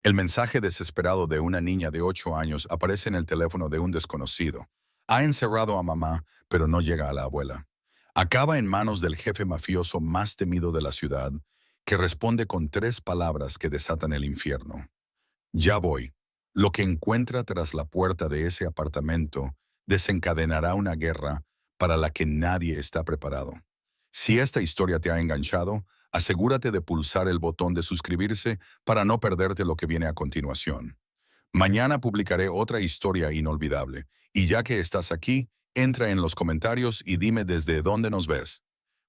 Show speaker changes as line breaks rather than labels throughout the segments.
El mensaje desesperado de una niña de 8 años aparece en el teléfono de un desconocido. Ha encerrado a mamá, pero no llega a la abuela. Acaba en manos del jefe mafioso más temido de la ciudad, que responde con 3 palabras que desatan el infierno. Ya voy. Lo que encuentra tras la puerta de ese apartamento desencadenará una guerra para la que nadie está preparado. Si esta historia te ha enganchado, asegúrate de pulsar el botón de suscribirse para no perderte lo que viene a continuación. Mañana publicaré otra historia inolvidable, y ya que estás aquí, entra en los comentarios y dime desde dónde nos ves.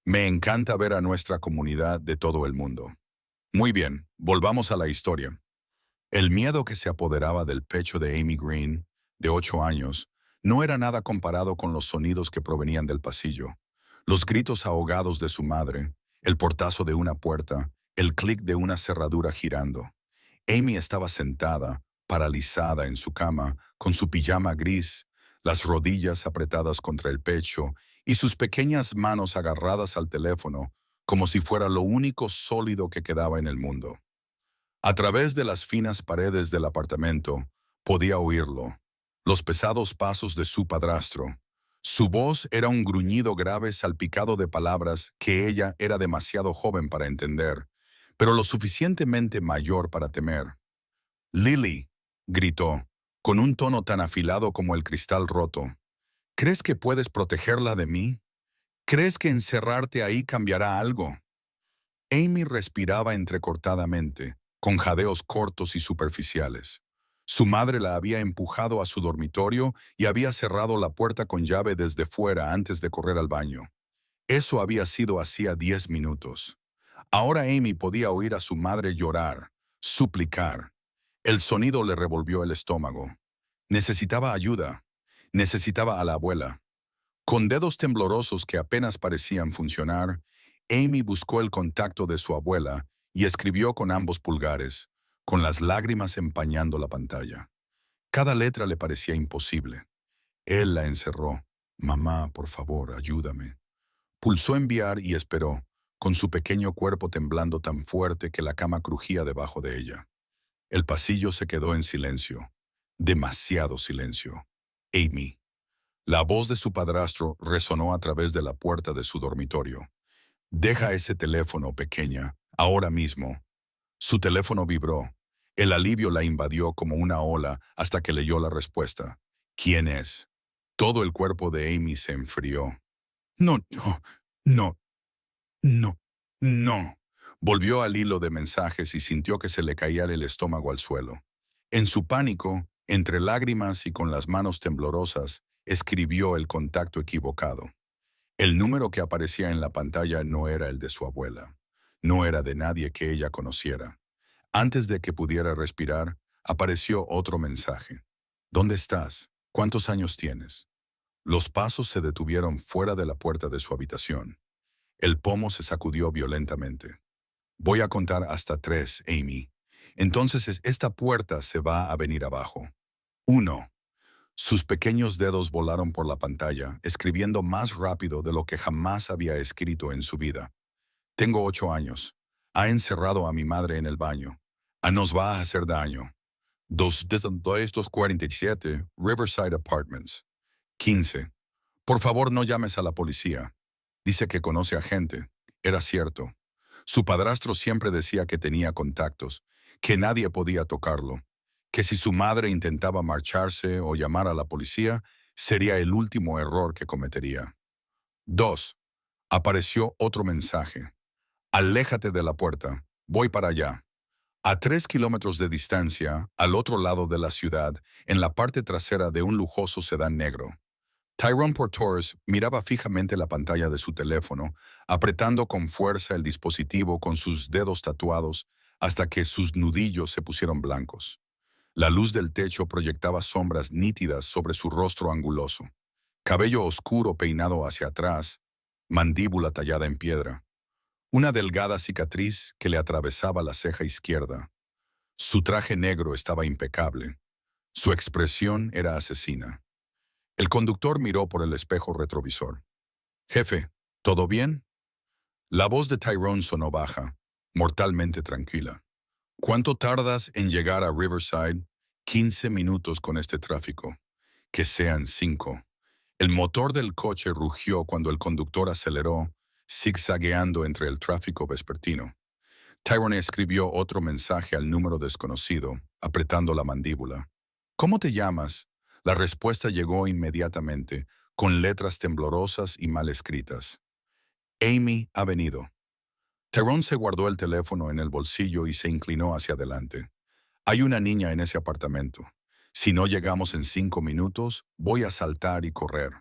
Me encanta ver a nuestra comunidad de todo el mundo. Muy bien, volvamos a la historia. El miedo que se apoderaba del pecho de Amy Green, de 8 años, no era nada comparado con los sonidos que provenían del pasillo. Los gritos ahogados de su madre, el portazo de una puerta, el clic de una cerradura girando. Amy estaba sentada, paralizada en su cama, con su pijama gris, las rodillas apretadas contra el pecho y sus pequeñas manos agarradas al teléfono, como si fuera lo único sólido que quedaba en el mundo. A través de las finas paredes del apartamento, podía oírlo, los pesados pasos de su padrastro. Su voz era un gruñido grave salpicado de palabras que ella era demasiado joven para entender, pero lo suficientemente mayor para temer. «Lily», gritó, con un tono tan afilado como el cristal roto. «¿Crees que puedes protegerla de mí? ¿Crees que encerrarte ahí cambiará algo?» Amy respiraba entrecortadamente, con jadeos cortos y superficiales. Su madre la había empujado a su dormitorio y había cerrado la puerta con llave desde fuera antes de correr al baño. Eso había sido hacía 10 minutos. Ahora Amy podía oír a su madre llorar, suplicar. El sonido le revolvió el estómago. Necesitaba ayuda. Necesitaba a la abuela. Con dedos temblorosos que apenas parecían funcionar, Amy buscó el contacto de su abuela y escribió con ambos pulgares, con las lágrimas empañando la pantalla. Cada letra le parecía imposible. Él la encerró. «Mamá, por favor, ayúdame». Pulsó enviar y esperó, con su pequeño cuerpo temblando tan fuerte que la cama crujía debajo de ella. El pasillo se quedó en silencio. Demasiado silencio. Amy. La voz de su padrastro resonó a través de la puerta de su dormitorio. «Deja ese teléfono, pequeña, ahora mismo». Su teléfono vibró. El alivio la invadió como una ola hasta que leyó la respuesta. «¿Quién es?» Todo el cuerpo de Amy se enfrió. «No, no, no, no, no». Volvió al hilo de mensajes y sintió que se le caía el estómago al suelo. En su pánico, entre lágrimas y con las manos temblorosas, escribió el contacto equivocado. El número que aparecía en la pantalla no era el de su abuela. No era de nadie que ella conociera. Antes de que pudiera respirar, apareció otro mensaje. «¿Dónde estás? ¿Cuántos años tienes?» Los pasos se detuvieron fuera de la puerta de su habitación. El pomo se sacudió violentamente. «Voy a contar hasta 3, Amy. Entonces esta puerta se va a venir abajo. 1». Sus pequeños dedos volaron por la pantalla, escribiendo más rápido de lo que jamás había escrito en su vida. «Tengo 8 años. Ha encerrado a mi madre en el baño. Nos va a hacer daño. 247 Riverside Apartments. 15. Por favor, no llames a la policía. Dice que conoce a gente». Era cierto. Su padrastro siempre decía que tenía contactos, que nadie podía tocarlo, que si su madre intentaba marcharse o llamar a la policía, sería el último error que cometería. 2. Apareció otro mensaje. «Aléjate de la puerta. Voy para allá». A 3 kilómetros de distancia, al otro lado de la ciudad, en la parte trasera de un lujoso sedán negro, Tyrone Portores miraba fijamente la pantalla de su teléfono, apretando con fuerza el dispositivo con sus dedos tatuados hasta que sus nudillos se pusieron blancos. La luz del techo proyectaba sombras nítidas sobre su rostro anguloso. Cabello oscuro peinado hacia atrás, mandíbula tallada en piedra. Una delgada cicatriz que le atravesaba la ceja izquierda. Su traje negro estaba impecable. Su expresión era asesina. El conductor miró por el espejo retrovisor. «Jefe, ¿todo bien?» La voz de Tyrone sonó baja, mortalmente tranquila. ¿Cuánto tardas en llegar a Riverside? 15 minutos con este tráfico. Que sean 5. El motor del coche rugió cuando el conductor aceleró, zigzagueando entre el tráfico vespertino. Tyrone escribió otro mensaje al número desconocido, apretando la mandíbula. ¿Cómo te llamas? La respuesta llegó inmediatamente, con letras temblorosas y mal escritas. Amy ha venido. Tyrone se guardó el teléfono en el bolsillo y se inclinó hacia adelante. Hay una niña en ese apartamento. Si no llegamos en 5 minutos, voy a saltar y correr.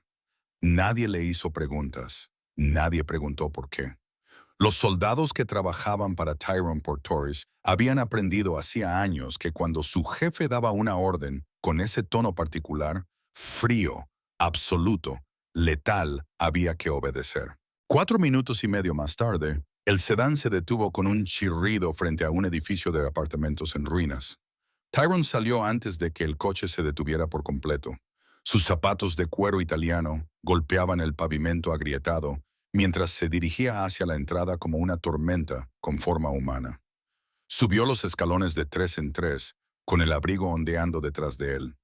Nadie le hizo preguntas. Nadie preguntó por qué. Los soldados que trabajaban para Tyrone Portoris habían aprendido hacía años que cuando su jefe daba una orden con ese tono particular, frío, absoluto, letal, había que obedecer. 4 minutos y medio más tarde, el sedán se detuvo con un chirrido frente a un edificio de apartamentos en ruinas. Tyrone salió antes de que el coche se detuviera por completo. Sus zapatos de cuero italiano golpeaban el pavimento agrietado mientras se dirigía hacia la entrada como una tormenta con forma humana. Subió los escalones de 3 en 3, con el abrigo ondeando detrás de él.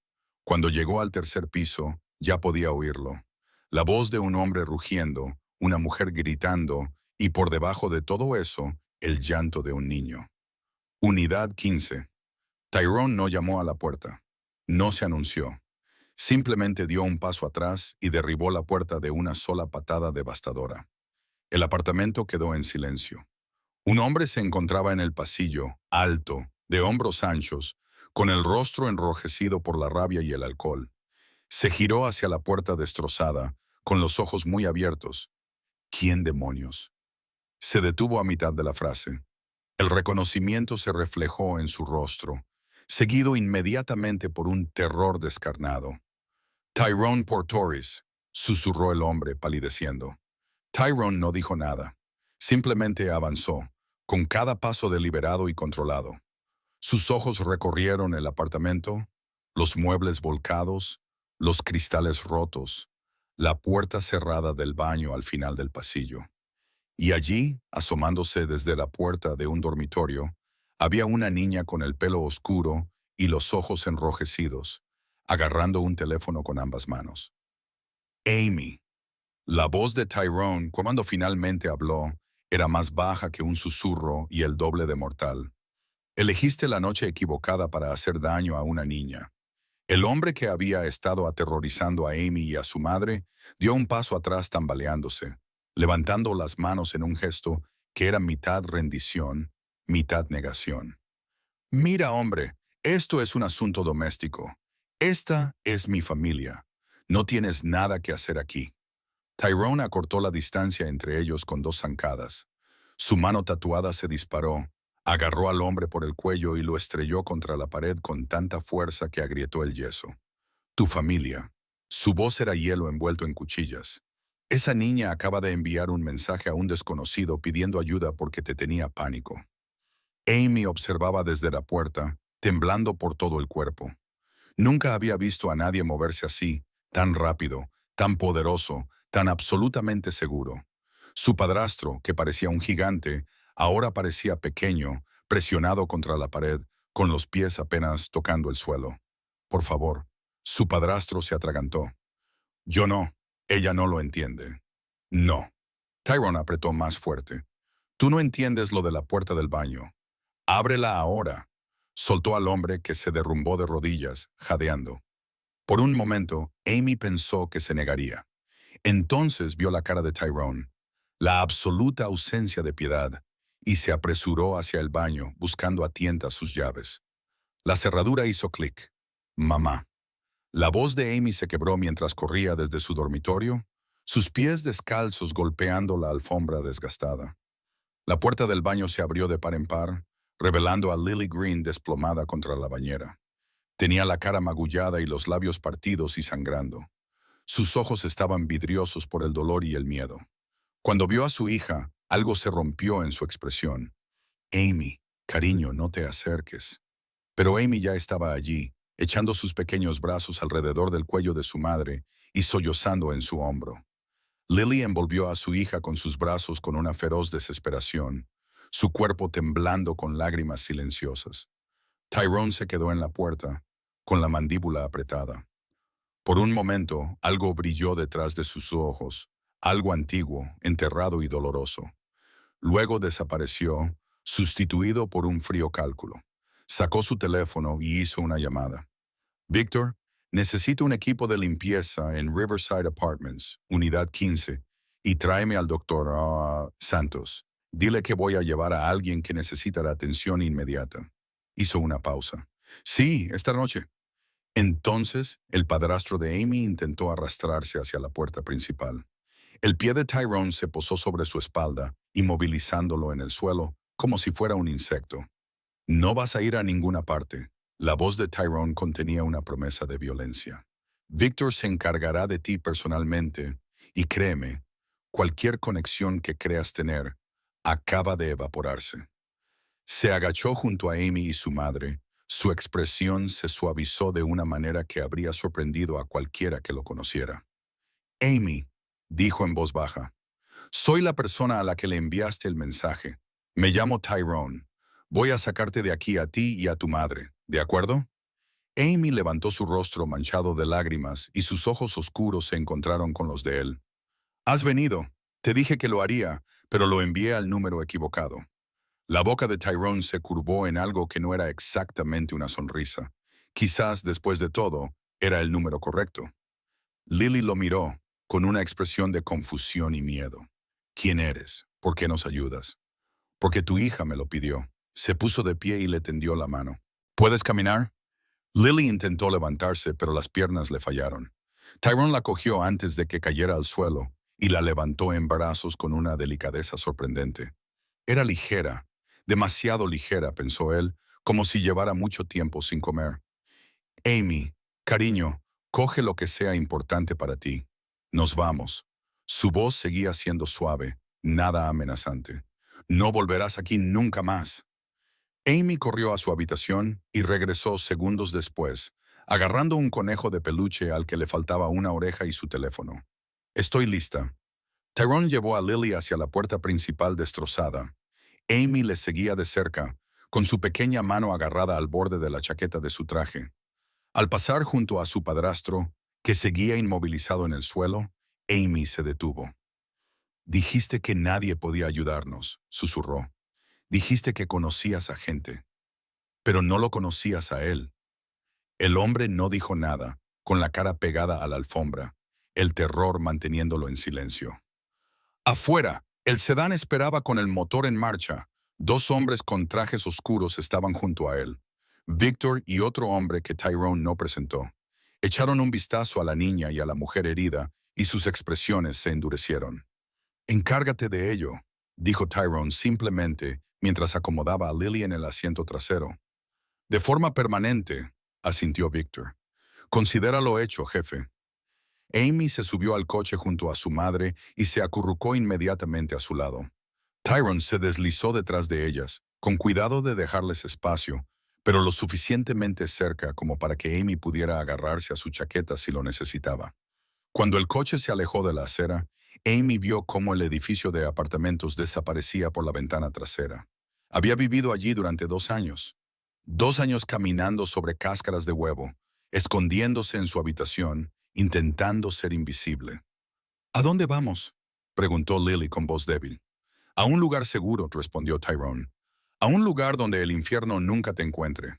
Cuando llegó al tercer piso, ya podía oírlo. La voz de un hombre rugiendo, una mujer gritando, y por debajo de todo eso, el llanto de un niño. Unidad 15. Tyrone no llamó a la puerta. No se anunció. Simplemente dio un paso atrás y derribó la puerta de una sola patada devastadora. El apartamento quedó en silencio. Un hombre se encontraba en el pasillo, alto, de hombros anchos, con el rostro enrojecido por la rabia y el alcohol. Se giró hacia la puerta destrozada, con los ojos muy abiertos. ¿Quién demonios? Se detuvo a mitad de la frase. El reconocimiento se reflejó en su rostro, seguido inmediatamente por un terror descarnado. Tyrone Portoris, susurró el hombre palideciendo. Tyrone no dijo nada. Simplemente avanzó, con cada paso deliberado y controlado. Sus ojos recorrieron el apartamento, los muebles volcados, los cristales rotos, la puerta cerrada del baño al final del pasillo. Y allí, asomándose desde la puerta de un dormitorio, había una niña con el pelo oscuro y los ojos enrojecidos, agarrando un teléfono con ambas manos. Amy. La voz de Tyrone, cuando finalmente habló, era más baja que un susurro y el doble de mortal. Elegiste la noche equivocada para hacer daño a una niña. El hombre que había estado aterrorizando a Amy y a su madre dio un paso atrás tambaleándose, levantando las manos en un gesto que era mitad rendición, mitad negación. Mira, hombre, esto es un asunto doméstico. Esta es mi familia. No tienes nada que hacer aquí. Tyrone acortó la distancia entre ellos con 2 zancadas. Su mano tatuada se disparó, agarró al hombre por el cuello y lo estrelló contra la pared con tanta fuerza que agrietó el yeso. Tu familia. Su voz era hielo envuelto en cuchillas. Esa niña acaba de enviar un mensaje a un desconocido pidiendo ayuda porque te tenía pánico. Amy observaba desde la puerta, temblando por todo el cuerpo. Nunca había visto a nadie moverse así, tan rápido, tan poderoso, tan absolutamente seguro. Su padrastro, que parecía un gigante, ahora parecía pequeño, presionado contra la pared, con los pies apenas tocando el suelo. Por favor, su padrastro se atragantó. Yo no, ella no lo entiende. No. Tyrone apretó más fuerte. Tú no entiendes lo de la puerta del baño. Ábrela ahora. Soltó al hombre que se derrumbó de rodillas, jadeando. Por un momento, Amy pensó que se negaría. Entonces vio la cara de Tyrone, la absoluta ausencia de piedad, y se apresuró hacia el baño, buscando a tientas sus llaves. La cerradura hizo clic. Mamá. La voz de Amy se quebró mientras corría desde su dormitorio, sus pies descalzos golpeando la alfombra desgastada. La puerta del baño se abrió de par en par, revelando a Lily Green desplomada contra la bañera. Tenía la cara magullada y los labios partidos y sangrando. Sus ojos estaban vidriosos por el dolor y el miedo. Cuando vio a su hija, algo se rompió en su expresión. Amy, cariño, no te acerques. Pero Amy ya estaba allí, echando sus pequeños brazos alrededor del cuello de su madre y sollozando en su hombro. Lily envolvió a su hija con sus brazos con una feroz desesperación. su cuerpo temblando con lágrimas silenciosas. Tyrone se quedó en la puerta, con la mandíbula apretada. Por un momento, algo brilló detrás de sus ojos, algo antiguo, enterrado y doloroso. Luego desapareció, sustituido por un frío cálculo. Sacó su teléfono y hizo una llamada. Víctor, necesito un equipo de limpieza en Riverside Apartments, unidad 15, y tráeme al doctor Santos. Dile que voy a llevar a alguien que necesita la atención inmediata. Hizo una pausa. Sí, esta noche. Entonces, el padrastro de Amy intentó arrastrarse hacia la puerta principal. El pie de Tyrone se posó sobre su espalda, inmovilizándolo en el suelo, como si fuera un insecto. No vas a ir a ninguna parte. La voz de Tyrone contenía una promesa de violencia. Víctor se encargará de ti personalmente, y créeme, cualquier conexión que creas tener acaba de evaporarse. Se agachó junto a Amy y su madre. Su expresión se suavizó de una manera que habría sorprendido a cualquiera que lo conociera. Amy, dijo en voz baja, soy la persona a la que le enviaste el mensaje. Me llamo Tyrone. Voy a sacarte de aquí a ti y a tu madre, ¿de acuerdo? Amy levantó su rostro manchado de lágrimas y sus ojos oscuros se encontraron con los de él. Has venido. Te dije que lo haría, pero lo envié al número equivocado. La boca de Tyrone se curvó en algo que no era exactamente una sonrisa. Quizás, después de todo, era el número correcto. Lily lo miró, con una expresión de confusión y miedo. ¿Quién eres? ¿Por qué nos ayudas? Porque tu hija me lo pidió. Se puso de pie y le tendió la mano. ¿Puedes caminar? Lily intentó levantarse, pero las piernas le fallaron. Tyrone la cogió antes de que cayera al suelo y la levantó en brazos con una delicadeza sorprendente. Era ligera, demasiado ligera, pensó él, como si llevara mucho tiempo sin comer. Amy, cariño, coge lo que sea importante para ti. Nos vamos. Su voz seguía siendo suave, nada amenazante. No volverás aquí nunca más. Amy corrió a su habitación y regresó segundos después, agarrando un conejo de peluche al que le faltaba una oreja y su teléfono. Estoy lista. Tyrone llevó a Lily hacia la puerta principal destrozada. Amy le seguía de cerca, con su pequeña mano agarrada al borde de la chaqueta de su traje. Al pasar junto a su padrastro, que seguía inmovilizado en el suelo, Amy se detuvo. Dijiste que nadie podía ayudarnos, susurró. Dijiste que conocías a gente, pero no lo conocías a él. El hombre no dijo nada, con la cara pegada a la alfombra, el terror manteniéndolo en silencio. Afuera, el sedán esperaba con el motor en marcha. Dos hombres con trajes oscuros estaban junto a él. Victor y otro hombre que Tyrone no presentó. Echaron un vistazo a la niña y a la mujer herida, y sus expresiones se endurecieron. Encárgate de ello, dijo Tyrone simplemente mientras acomodaba a Lily en el asiento trasero. De forma permanente, asintió Victor. Considéralo hecho, jefe. Amy se subió al coche junto a su madre y se acurrucó inmediatamente a su lado. Tyrone se deslizó detrás de ellas, con cuidado de dejarles espacio, pero lo suficientemente cerca como para que Amy pudiera agarrarse a su chaqueta si lo necesitaba. Cuando el coche se alejó de la acera, Amy vio cómo el edificio de apartamentos desaparecía por la ventana trasera. Había vivido allí durante 2 años. 2 años caminando sobre cáscaras de huevo, escondiéndose en su habitación, intentando ser invisible. ¿A dónde vamos?, preguntó Lily con voz débil. A un lugar seguro, respondió Tyrone. A un lugar donde el infierno nunca te encuentre.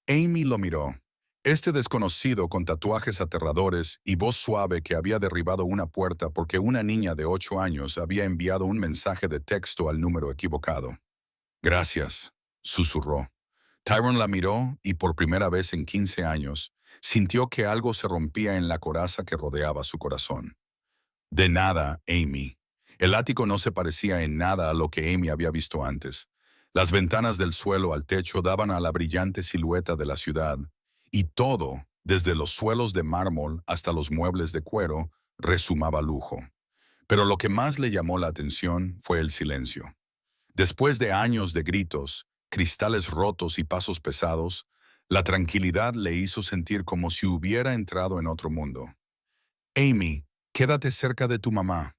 Amy lo miró. Este desconocido con tatuajes aterradores y voz suave que había derribado una puerta porque una niña de 8 años había enviado un mensaje de texto al número equivocado. Gracias, susurró. Tyrone la miró y por primera vez en 15 años sintió que algo se rompía en la coraza que rodeaba su corazón. De nada, Amy. El ático no se parecía en nada a lo que Amy había visto antes. Las ventanas del suelo al techo daban a la brillante silueta de la ciudad, y todo, desde los suelos de mármol hasta los muebles de cuero, resumaba lujo. Pero lo que más le llamó la atención fue el silencio. Después de años de gritos, cristales rotos y pasos pesados, la tranquilidad le hizo sentir como si hubiera entrado en otro mundo. Amy, quédate cerca de tu mamá,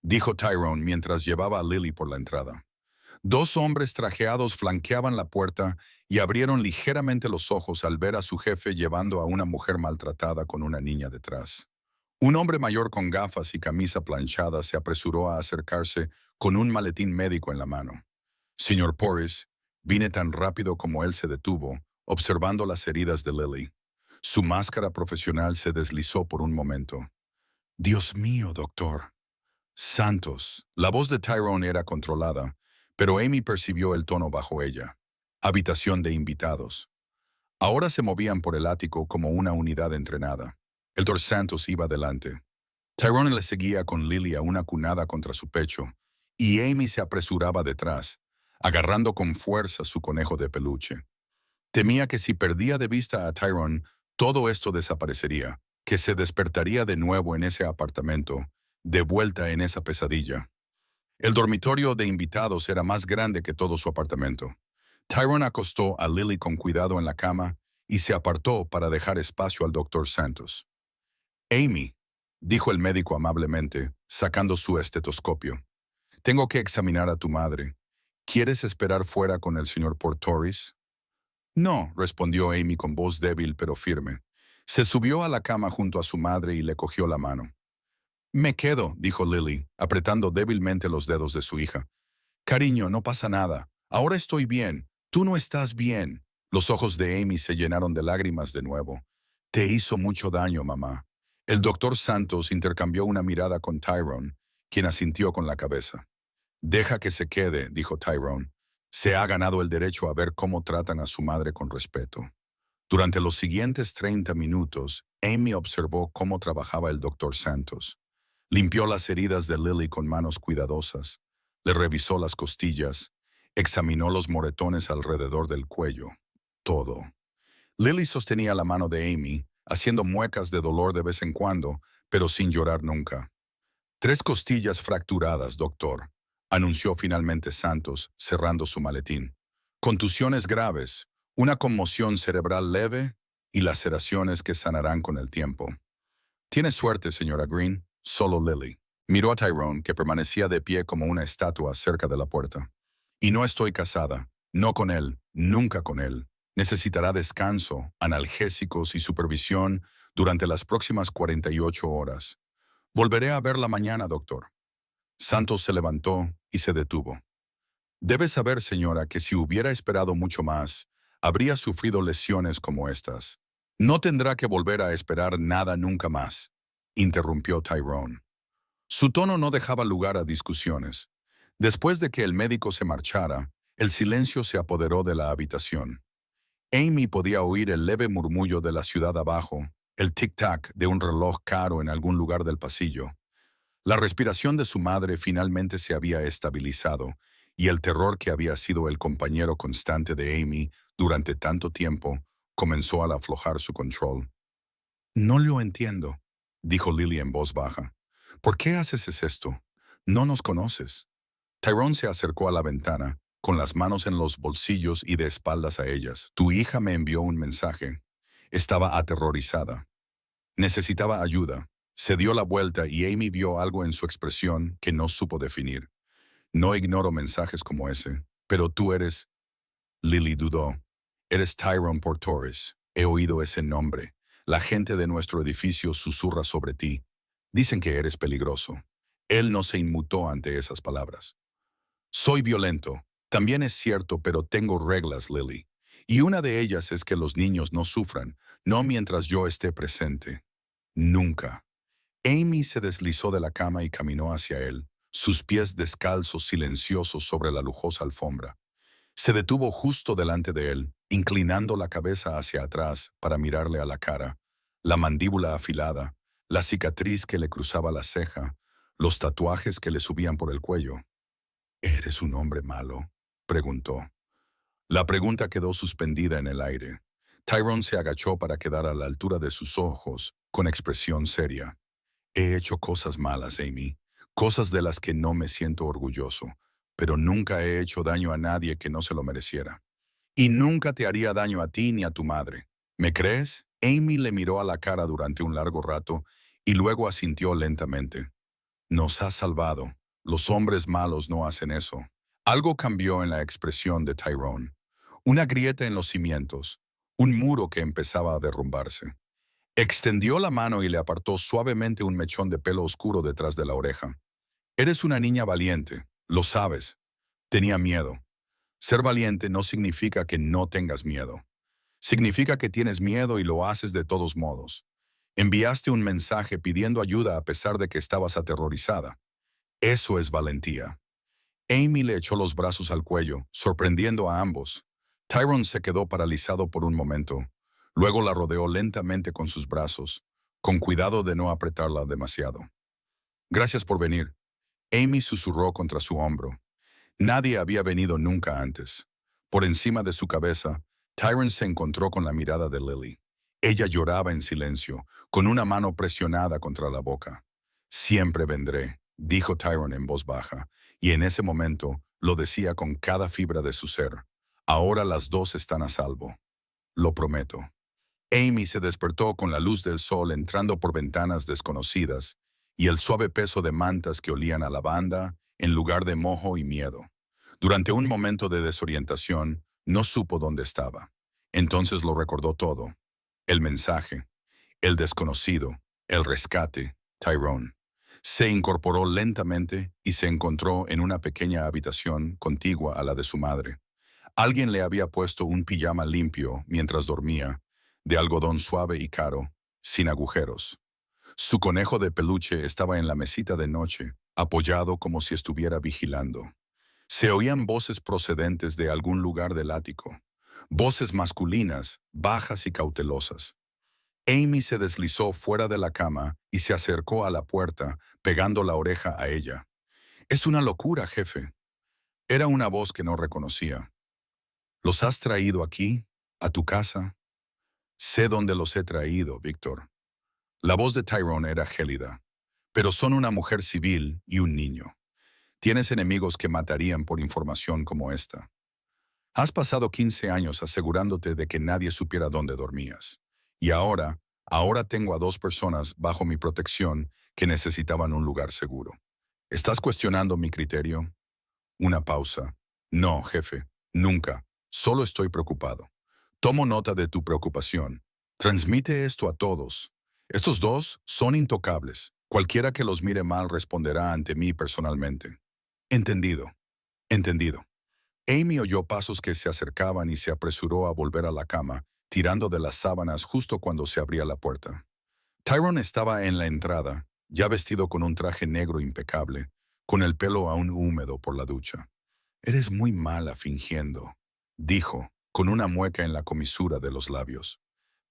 dijo Tyrone mientras llevaba a Lily por la entrada. Dos hombres trajeados flanqueaban la puerta y abrieron ligeramente los ojos al ver a su jefe llevando a una mujer maltratada con una niña detrás. Un hombre mayor con gafas y camisa planchada se apresuró a acercarse con un maletín médico en la mano. Señor Porris, vine tan rápido como él se detuvo, observando las heridas de Lily. Su máscara profesional se deslizó por un momento. Dios mío, doctor. Santos. La voz de Tyrone era controlada, pero Amy percibió el tono bajo ella. Habitación de invitados. Ahora se movían por el ático como una unidad entrenada. El Dr. Santos iba delante. Tyrone le seguía con Lily a una cunada contra su pecho, y Amy se apresuraba detrás, agarrando con fuerza su conejo de peluche. Temía que si perdía de vista a Tyrone, todo esto desaparecería, que se despertaría de nuevo en ese apartamento, de vuelta en esa pesadilla. El dormitorio de invitados era más grande que todo su apartamento. Tyrone acostó a Lily con cuidado en la cama y se apartó para dejar espacio al doctor Santos. Amy, dijo el médico amablemente, sacando su estetoscopio. Tengo que examinar a tu madre. ¿Quieres esperar fuera con el señor Portoris? No, respondió Amy con voz débil pero firme. Se subió a la cama junto a su madre y le cogió la mano. Me quedo, dijo Lily, apretando débilmente los dedos de su hija. Cariño, no pasa nada. Ahora estoy bien. Tú no estás bien. Los ojos de Amy se llenaron de lágrimas de nuevo. Te hizo mucho daño, mamá. El doctor Santos intercambió una mirada con Tyrone, quien asintió con la cabeza. Deja que se quede, dijo Tyrone. Se ha ganado el derecho a ver cómo tratan a su madre con respeto. Durante los siguientes 30 minutos, Amy observó cómo trabajaba el doctor Santos. Limpió las heridas de Lily con manos cuidadosas, le revisó las costillas, examinó los moretones alrededor del cuello. Todo. Lily sostenía la mano de Amy, haciendo muecas de dolor de vez en cuando, pero sin llorar nunca. 3 costillas fracturadas, doctor, anunció finalmente Santos, cerrando su maletín. Contusiones graves, una conmoción cerebral leve y laceraciones que sanarán con el tiempo. Tiene suerte, señora Green, solo Lily. Miró a Tyrone, que permanecía de pie como una estatua cerca de la puerta. Y no estoy casada, no con él, nunca con él. Necesitará descanso, analgésicos y supervisión durante las próximas 48 horas. Volveré a verla mañana, doctor. Santos se levantó y se detuvo. Debe saber, señora, que si hubiera esperado mucho más, habría sufrido lesiones como estas. No tendrá que volver a esperar nada nunca más, interrumpió Tyrone. Su tono no dejaba lugar a discusiones. Después de que el médico se marchara, el silencio se apoderó de la habitación. Amy podía oír el leve murmullo de la ciudad abajo, el tic-tac de un reloj caro en algún lugar del pasillo. La respiración de su madre finalmente se había estabilizado, y el terror que había sido el compañero constante de Amy durante tanto tiempo comenzó a aflojar su control. No lo entiendo, dijo Lily en voz baja. ¿Por qué haces esto? No nos conoces. Tyrone se acercó a la ventana, con las manos en los bolsillos y de espaldas a ellas. Tu hija me envió un mensaje. Estaba aterrorizada. Necesitaba ayuda. Se dio la vuelta y Amy vio algo en su expresión que no supo definir. No ignoro mensajes como ese, pero tú eres... Lily dudó. Eres Tyrone Portoris. He oído ese nombre. La gente de nuestro edificio susurra sobre ti. Dicen que eres peligroso. Él no se inmutó ante esas palabras. Soy violento. También es cierto, pero tengo reglas, Lily. Y una de ellas es que los niños no sufran, no mientras yo esté presente. Nunca. Amy se deslizó de la cama y caminó hacia él, sus pies descalzos silenciosos sobre la lujosa alfombra. Se detuvo justo delante de él, inclinando la cabeza hacia atrás para mirarle a la cara, la mandíbula afilada, la cicatriz que le cruzaba la ceja, los tatuajes que le subían por el cuello. ¿Eres un hombre malo?, preguntó. La pregunta quedó suspendida en el aire. Tyrone se agachó para quedar a la altura de sus ojos, con expresión seria. He hecho cosas malas, Amy, cosas de las que no me siento orgulloso, pero nunca he hecho daño a nadie que no se lo mereciera. Y nunca te haría daño a ti ni a tu madre. ¿Me crees? Amy le miró a la cara durante un largo rato y luego asintió lentamente. Nos has salvado. Los hombres malos no hacen eso. Algo cambió en la expresión de Tyrone. Una grieta en los cimientos, un muro que empezaba a derrumbarse. Extendió la mano y le apartó suavemente un mechón de pelo oscuro detrás de la oreja. Eres una niña valiente, lo sabes. Tenía miedo. Ser valiente no significa que no tengas miedo. Significa que tienes miedo y lo haces de todos modos. Enviaste un mensaje pidiendo ayuda a pesar de que estabas aterrorizada. Eso es valentía. Amy le echó los brazos al cuello, sorprendiendo a ambos. Tyrone se quedó paralizado por un momento. Luego la rodeó lentamente con sus brazos, con cuidado de no apretarla demasiado. Gracias por venir. Amy susurró contra su hombro. Nadie había venido nunca antes. Por encima de su cabeza, Tyrone se encontró con la mirada de Lily. Ella lloraba en silencio, con una mano presionada contra la boca. Siempre vendré, dijo Tyrone en voz baja, y en ese momento lo decía con cada fibra de su ser. Ahora las dos están a salvo. Lo prometo. Amy se despertó con la luz del sol entrando por ventanas desconocidas y el suave peso de mantas que olían a lavanda en lugar de moho y miedo. Durante un momento de desorientación, no supo dónde estaba. Entonces lo recordó todo. El mensaje, el desconocido, el rescate, Tyrone. Se incorporó lentamente y se encontró en una pequeña habitación contigua a la de su madre. Alguien le había puesto un pijama limpio mientras dormía, de algodón suave y caro, sin agujeros. Su conejo de peluche estaba en la mesita de noche, apoyado como si estuviera vigilando. Se oían voces procedentes de algún lugar del ático, voces masculinas, bajas y cautelosas. Amy se deslizó fuera de la cama y se acercó a la puerta, pegando la oreja a ella. «Es una locura, jefe». Era una voz que no reconocía. «¿Los has traído aquí, a tu casa?» «Sé dónde los he traído, Víctor». La voz de Tyrone era gélida. «Pero son una mujer civil y un niño. Tienes enemigos que matarían por información como esta. Has pasado 15 años asegurándote de que nadie supiera dónde dormías. Y ahora tengo a dos personas bajo mi protección que necesitaban un lugar seguro. ¿Estás cuestionando mi criterio?» Una pausa. «No, jefe, nunca. Solo estoy preocupado. Tomo nota de tu preocupación. Transmite esto a todos. Estos dos son intocables. Cualquiera que los mire mal responderá ante mí personalmente». «Entendido. Entendido». Amy oyó pasos que se acercaban y se apresuró a volver a la cama, tirando de las sábanas justo cuando se abría la puerta. Tyrone estaba en la entrada, ya vestido con un traje negro impecable, con el pelo aún húmedo por la ducha. «Eres muy mala fingiendo», dijo, con una mueca en la comisura de los labios.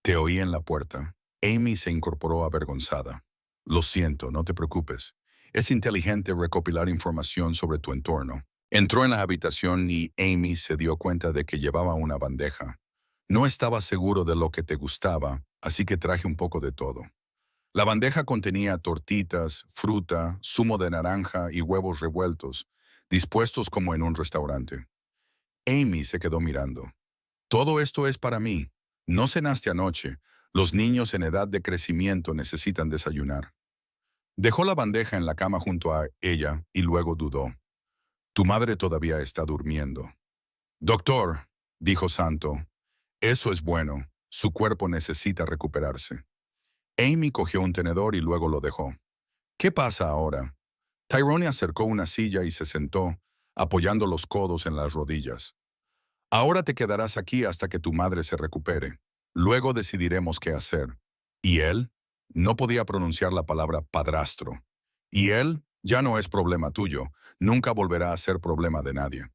«Te oí en la puerta». Amy se incorporó avergonzada. «Lo siento, no te preocupes. Es inteligente recopilar información sobre tu entorno». Entró en la habitación y Amy se dio cuenta de que llevaba una bandeja. «No estaba seguro de lo que te gustaba, así que traje un poco de todo». La bandeja contenía tortitas, fruta, zumo de naranja y huevos revueltos, dispuestos como en un restaurante. Amy se quedó mirando. «Todo esto es para mí. No cenaste anoche. Los niños en edad de crecimiento necesitan desayunar». Dejó la bandeja en la cama junto a ella y luego dudó. «Tu madre todavía está durmiendo». «Doctor», dijo Santo, «eso es bueno. Su cuerpo necesita recuperarse». Amy cogió un tenedor y luego lo dejó. «¿Qué pasa ahora?» Tyrone acercó una silla y se sentó, apoyando los codos en las rodillas. «Ahora te quedarás aquí hasta que tu madre se recupere. Luego decidiremos qué hacer». «¿Y él?» No podía pronunciar la palabra padrastro. «¿Y él?» Ya no es problema tuyo. Nunca volverá a ser problema de nadie».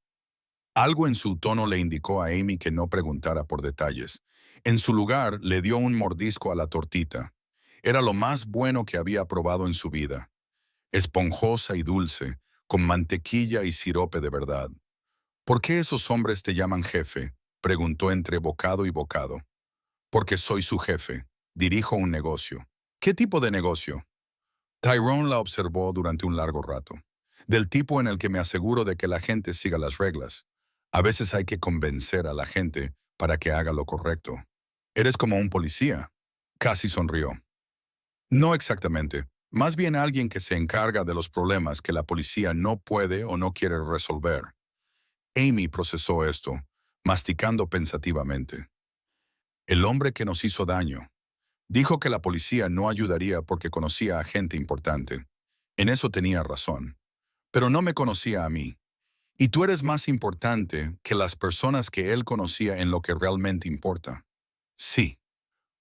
Algo en su tono le indicó a Amy que no preguntara por detalles. En su lugar, le dio un mordisco a la tortita. Era lo más bueno que había probado en su vida. Esponjosa y dulce, con mantequilla y sirope de verdad. «¿Por qué esos hombres te llaman jefe?», preguntó entre bocado y bocado. «Porque soy su jefe. Dirijo un negocio». «¿Qué tipo de negocio?» Tyrone la observó durante un largo rato. «Del tipo en el que me aseguro de que la gente siga las reglas. A veces hay que convencer a la gente para que haga lo correcto». «Eres como un policía». Casi sonrió. «No exactamente. Más bien alguien que se encarga de los problemas que la policía no puede o no quiere resolver». Amy procesó esto, masticando pensativamente. El hombre que nos hizo daño. Dijo que la policía no ayudaría porque conocía a gente importante. En eso tenía razón. Pero no me conocía a mí. Y tú eres más importante que las personas que él conocía en lo que realmente importa. Sí.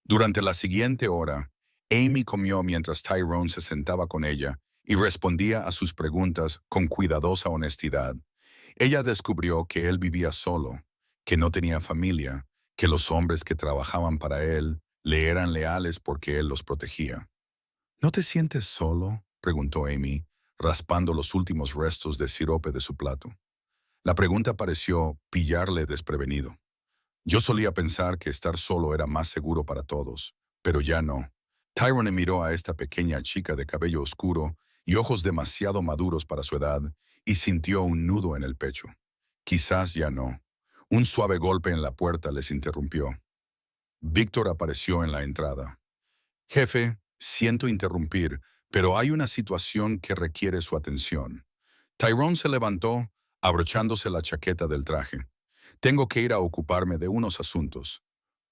Durante la siguiente hora, Amy comió mientras Tyrone se sentaba con ella y respondía a sus preguntas con cuidadosa honestidad. Ella descubrió que él vivía solo, que no tenía familia, que los hombres que trabajaban para él le eran leales porque él los protegía. ¿No te sientes solo?, preguntó Amy, raspando los últimos restos de sirope de su plato. La pregunta pareció pillarle desprevenido. Yo solía pensar que estar solo era más seguro para todos, pero ya no. Tyrone miró a esta pequeña chica de cabello oscuro y ojos demasiado maduros para su edad y sintió un nudo en el pecho. Quizás ya no. Un suave golpe en la puerta les interrumpió. Víctor apareció en la entrada. Jefe, siento interrumpir, pero hay una situación que requiere su atención. Tyrone se levantó, abrochándose la chaqueta del traje. Tengo que ir a ocuparme de unos asuntos.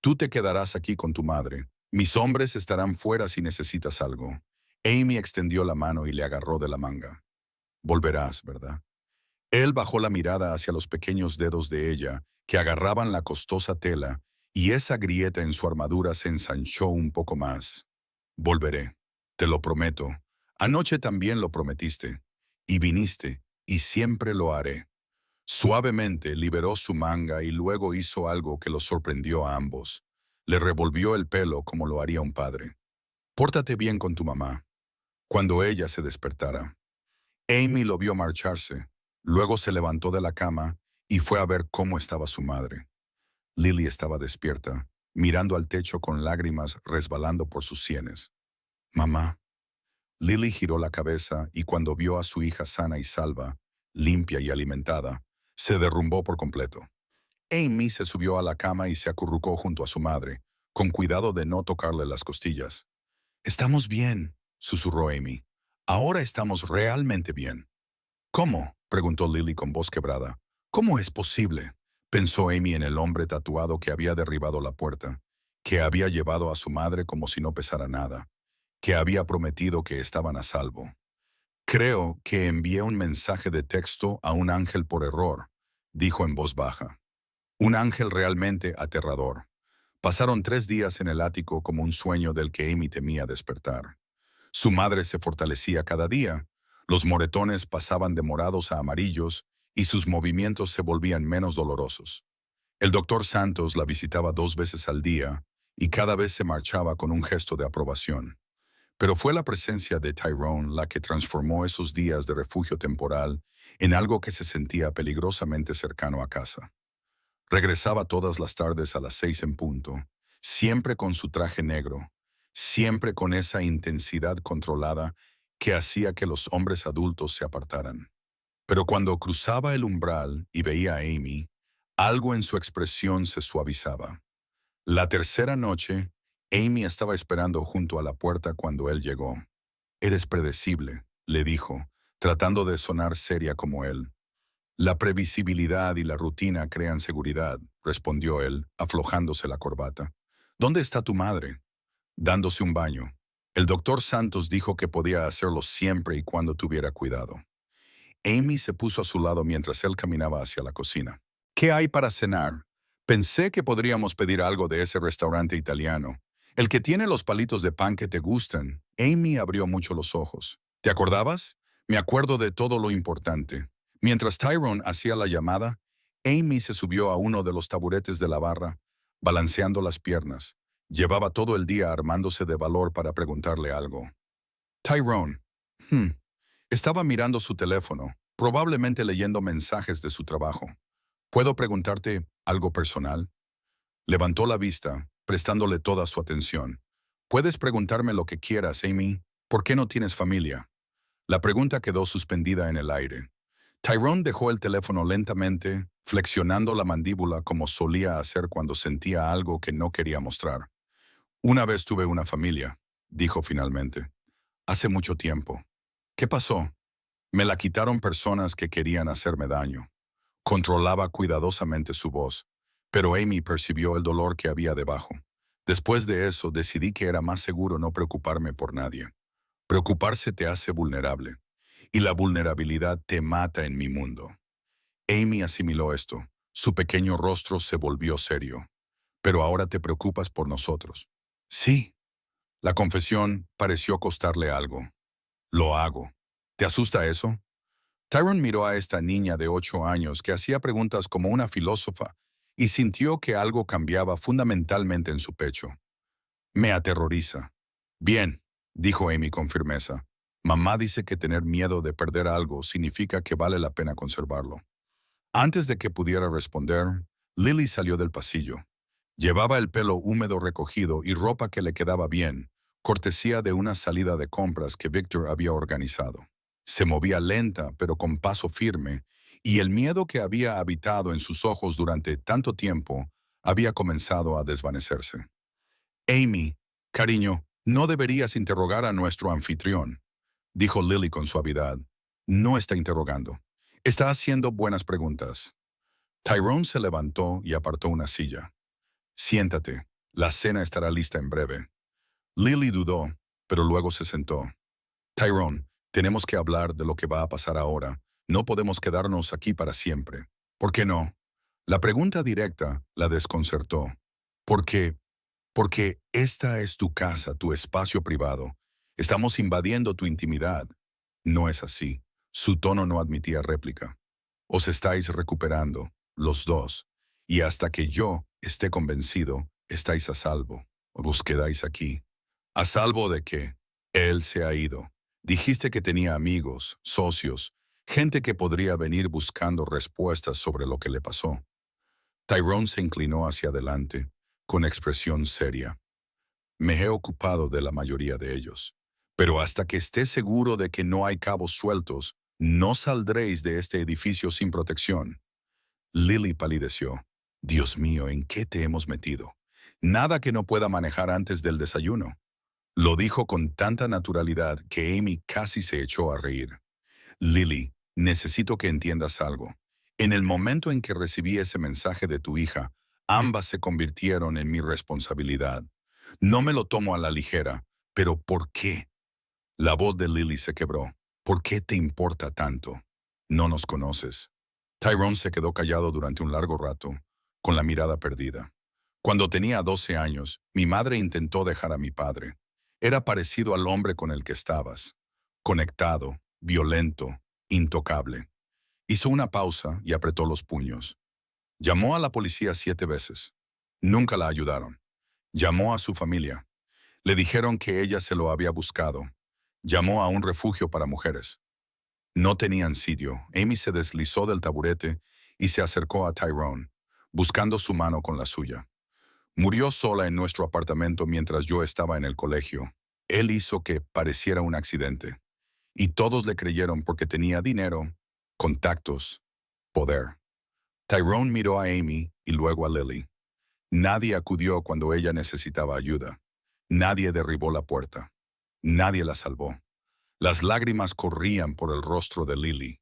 Tú te quedarás aquí con tu madre. Mis hombres estarán fuera si necesitas algo. Amy extendió la mano y le agarró de la manga. Volverás, ¿verdad? Él bajó la mirada hacia los pequeños dedos de ella, que agarraban la costosa tela, y esa grieta en su armadura se ensanchó un poco más. Volveré, te lo prometo. Anoche también lo prometiste, y viniste, y siempre lo haré. Suavemente liberó su manga y luego hizo algo que los sorprendió a ambos. Le revolvió el pelo como lo haría un padre. Pórtate bien con tu mamá. Cuando ella se despertara. Amy lo vio marcharse. Luego se levantó de la cama y fue a ver cómo estaba su madre. Lily estaba despierta, mirando al techo con lágrimas resbalando por sus sienes. Mamá. Lily giró la cabeza y cuando vio a su hija sana y salva, limpia y alimentada, se derrumbó por completo. Amy se subió a la cama y se acurrucó junto a su madre, con cuidado de no tocarle las costillas. «Estamos bien», susurró Amy. «Ahora estamos realmente bien». «¿Cómo?», preguntó Lily con voz quebrada. «¿Cómo es posible?», pensó Amy en el hombre tatuado que había derribado la puerta, que había llevado a su madre como si no pesara nada, que había prometido que estaban a salvo. «Creo que envié un mensaje de texto a un ángel por error», dijo en voz baja. Un ángel realmente aterrador. Pasaron 3 días en el ático como un sueño del que Amy temía despertar. Su madre se fortalecía cada día, los moretones pasaban de morados a amarillos y sus movimientos se volvían menos dolorosos. El doctor Santos la visitaba 2 veces al día y cada vez se marchaba con un gesto de aprobación. Pero fue la presencia de Tyrone la que transformó esos días de refugio temporal en algo que se sentía peligrosamente cercano a casa. Regresaba todas las tardes a las 6 en punto, siempre con su traje negro, siempre con esa intensidad controlada que hacía que los hombres adultos se apartaran. Pero cuando cruzaba el umbral y veía a Amy, algo en su expresión se suavizaba. La tercera noche, Amy estaba esperando junto a la puerta cuando él llegó. «Eres predecible», le dijo, tratando de sonar seria como él. «La previsibilidad y la rutina crean seguridad», respondió él, aflojándose la corbata. «¿Dónde está tu madre?» «Dándose un baño. El doctor Santos dijo que podía hacerlo siempre y cuando tuviera cuidado». Amy se puso a su lado mientras él caminaba hacia la cocina. «¿Qué hay para cenar? Pensé que podríamos pedir algo de ese restaurante italiano. El que tiene los palitos de pan que te gustan». Amy abrió mucho los ojos. «¿Te acordabas? Me acuerdo de todo lo importante». Mientras Tyrone hacía la llamada, Amy se subió a uno de los taburetes de la barra, balanceando las piernas. Llevaba todo el día armándose de valor para preguntarle algo. «Tyrone». Estaba mirando su teléfono, probablemente leyendo mensajes de su trabajo. «¿Puedo preguntarte algo personal?» Levantó la vista, prestándole toda su atención. «Puedes preguntarme lo que quieras, Amy. ¿Por qué no tienes familia?» La pregunta quedó suspendida en el aire. Tyrone dejó el teléfono lentamente, flexionando la mandíbula como solía hacer cuando sentía algo que no quería mostrar. «Una vez tuve una familia», dijo finalmente. «Hace mucho tiempo». «¿Qué pasó?» «Me la quitaron personas que querían hacerme daño. Controlaba cuidadosamente su voz, pero Amy percibió el dolor que había debajo. Después de eso, decidí que era más seguro no preocuparme por nadie. Preocuparse te hace vulnerable, y la vulnerabilidad te mata en mi mundo. Amy asimiló esto. Su pequeño rostro se volvió serio. Pero ahora te preocupas por nosotros. Sí. La confesión pareció costarle algo. Lo hago. ¿Te asusta eso? Tyrone miró a esta niña de 8 años que hacía preguntas como una filósofa y sintió que algo cambiaba fundamentalmente en su pecho. Me aterroriza. Bien, dijo Amy con firmeza. Mamá dice que tener miedo de perder algo significa que vale la pena conservarlo. Antes de que pudiera responder, Lily salió del pasillo. Llevaba el pelo húmedo recogido y ropa que le quedaba bien, cortesía de una salida de compras que Victor había organizado. Se movía lenta, pero con paso firme, y el miedo que había habitado en sus ojos durante tanto tiempo había comenzado a desvanecerse. Amy, cariño, no deberías interrogar a nuestro anfitrión, dijo Lily con suavidad. No está interrogando. Está haciendo buenas preguntas. Tyrone se levantó y apartó una silla. Siéntate, la cena estará lista en breve. Lily dudó, pero luego se sentó. Tyrone, tenemos que hablar de lo que va a pasar ahora. No podemos quedarnos aquí para siempre. ¿Por qué no? La pregunta directa la desconcertó. ¿Por qué? Porque esta es tu casa, tu espacio privado. Estamos invadiendo tu intimidad. No es así. Su tono no admitía réplica. Os estáis recuperando, los dos, y hasta que yo esté convencido, estáis a salvo. Os quedáis aquí. ¿A salvo de qué? Él se ha ido. Dijiste que tenía amigos, socios, gente que podría venir buscando respuestas sobre lo que le pasó. Tyrone se inclinó hacia adelante, con expresión seria. Me he ocupado de la mayoría de ellos. Pero hasta que esté seguro de que no hay cabos sueltos, no saldréis de este edificio sin protección. Lily palideció. Dios mío, ¿en qué te hemos metido? Nada que no pueda manejar antes del desayuno. Lo dijo con tanta naturalidad que Amy casi se echó a reír. Lily, necesito que entiendas algo. En el momento en que recibí ese mensaje de tu hija, ambas se convirtieron en mi responsabilidad. No me lo tomo a la ligera, pero ¿por qué? La voz de Lily se quebró. ¿Por qué te importa tanto? No nos conoces. Tyrone se quedó callado durante un largo rato, con la mirada perdida. Cuando tenía 12 años, mi madre intentó dejar a mi padre. Era parecido al hombre con el que estabas. Conectado, violento, intocable. Hizo una pausa y apretó los puños. Llamó a la policía 7 veces. Nunca la ayudaron. Llamó a su familia. Le dijeron que ella se lo había buscado. Llamó a un refugio para mujeres. No tenían sitio. Amy se deslizó del taburete y se acercó a Tyrone, buscando su mano con la suya. Murió sola en nuestro apartamento mientras yo estaba en el colegio. Él hizo que pareciera un accidente. Y todos le creyeron porque tenía dinero, contactos, poder. Tyrone miró a Amy y luego a Lily. Nadie acudió cuando ella necesitaba ayuda. Nadie derribó la puerta. Nadie la salvó. Las lágrimas corrían por el rostro de Lily.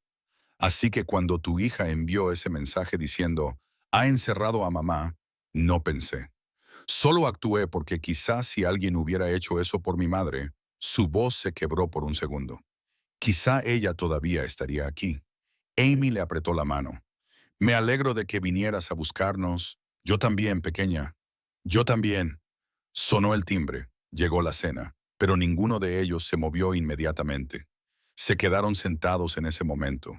Así que cuando tu hija envió ese mensaje diciendo, ha encerrado a mamá, no pensé. Solo actué porque quizás si alguien hubiera hecho eso por mi madre, su voz se quebró por un segundo. Quizá ella todavía estaría aquí. Amy le apretó la mano. Me alegro de que vinieras a buscarnos. Yo también, pequeña. Yo también. Sonó el timbre. Llegó la cena, pero ninguno de ellos se movió inmediatamente. Se quedaron sentados en ese momento.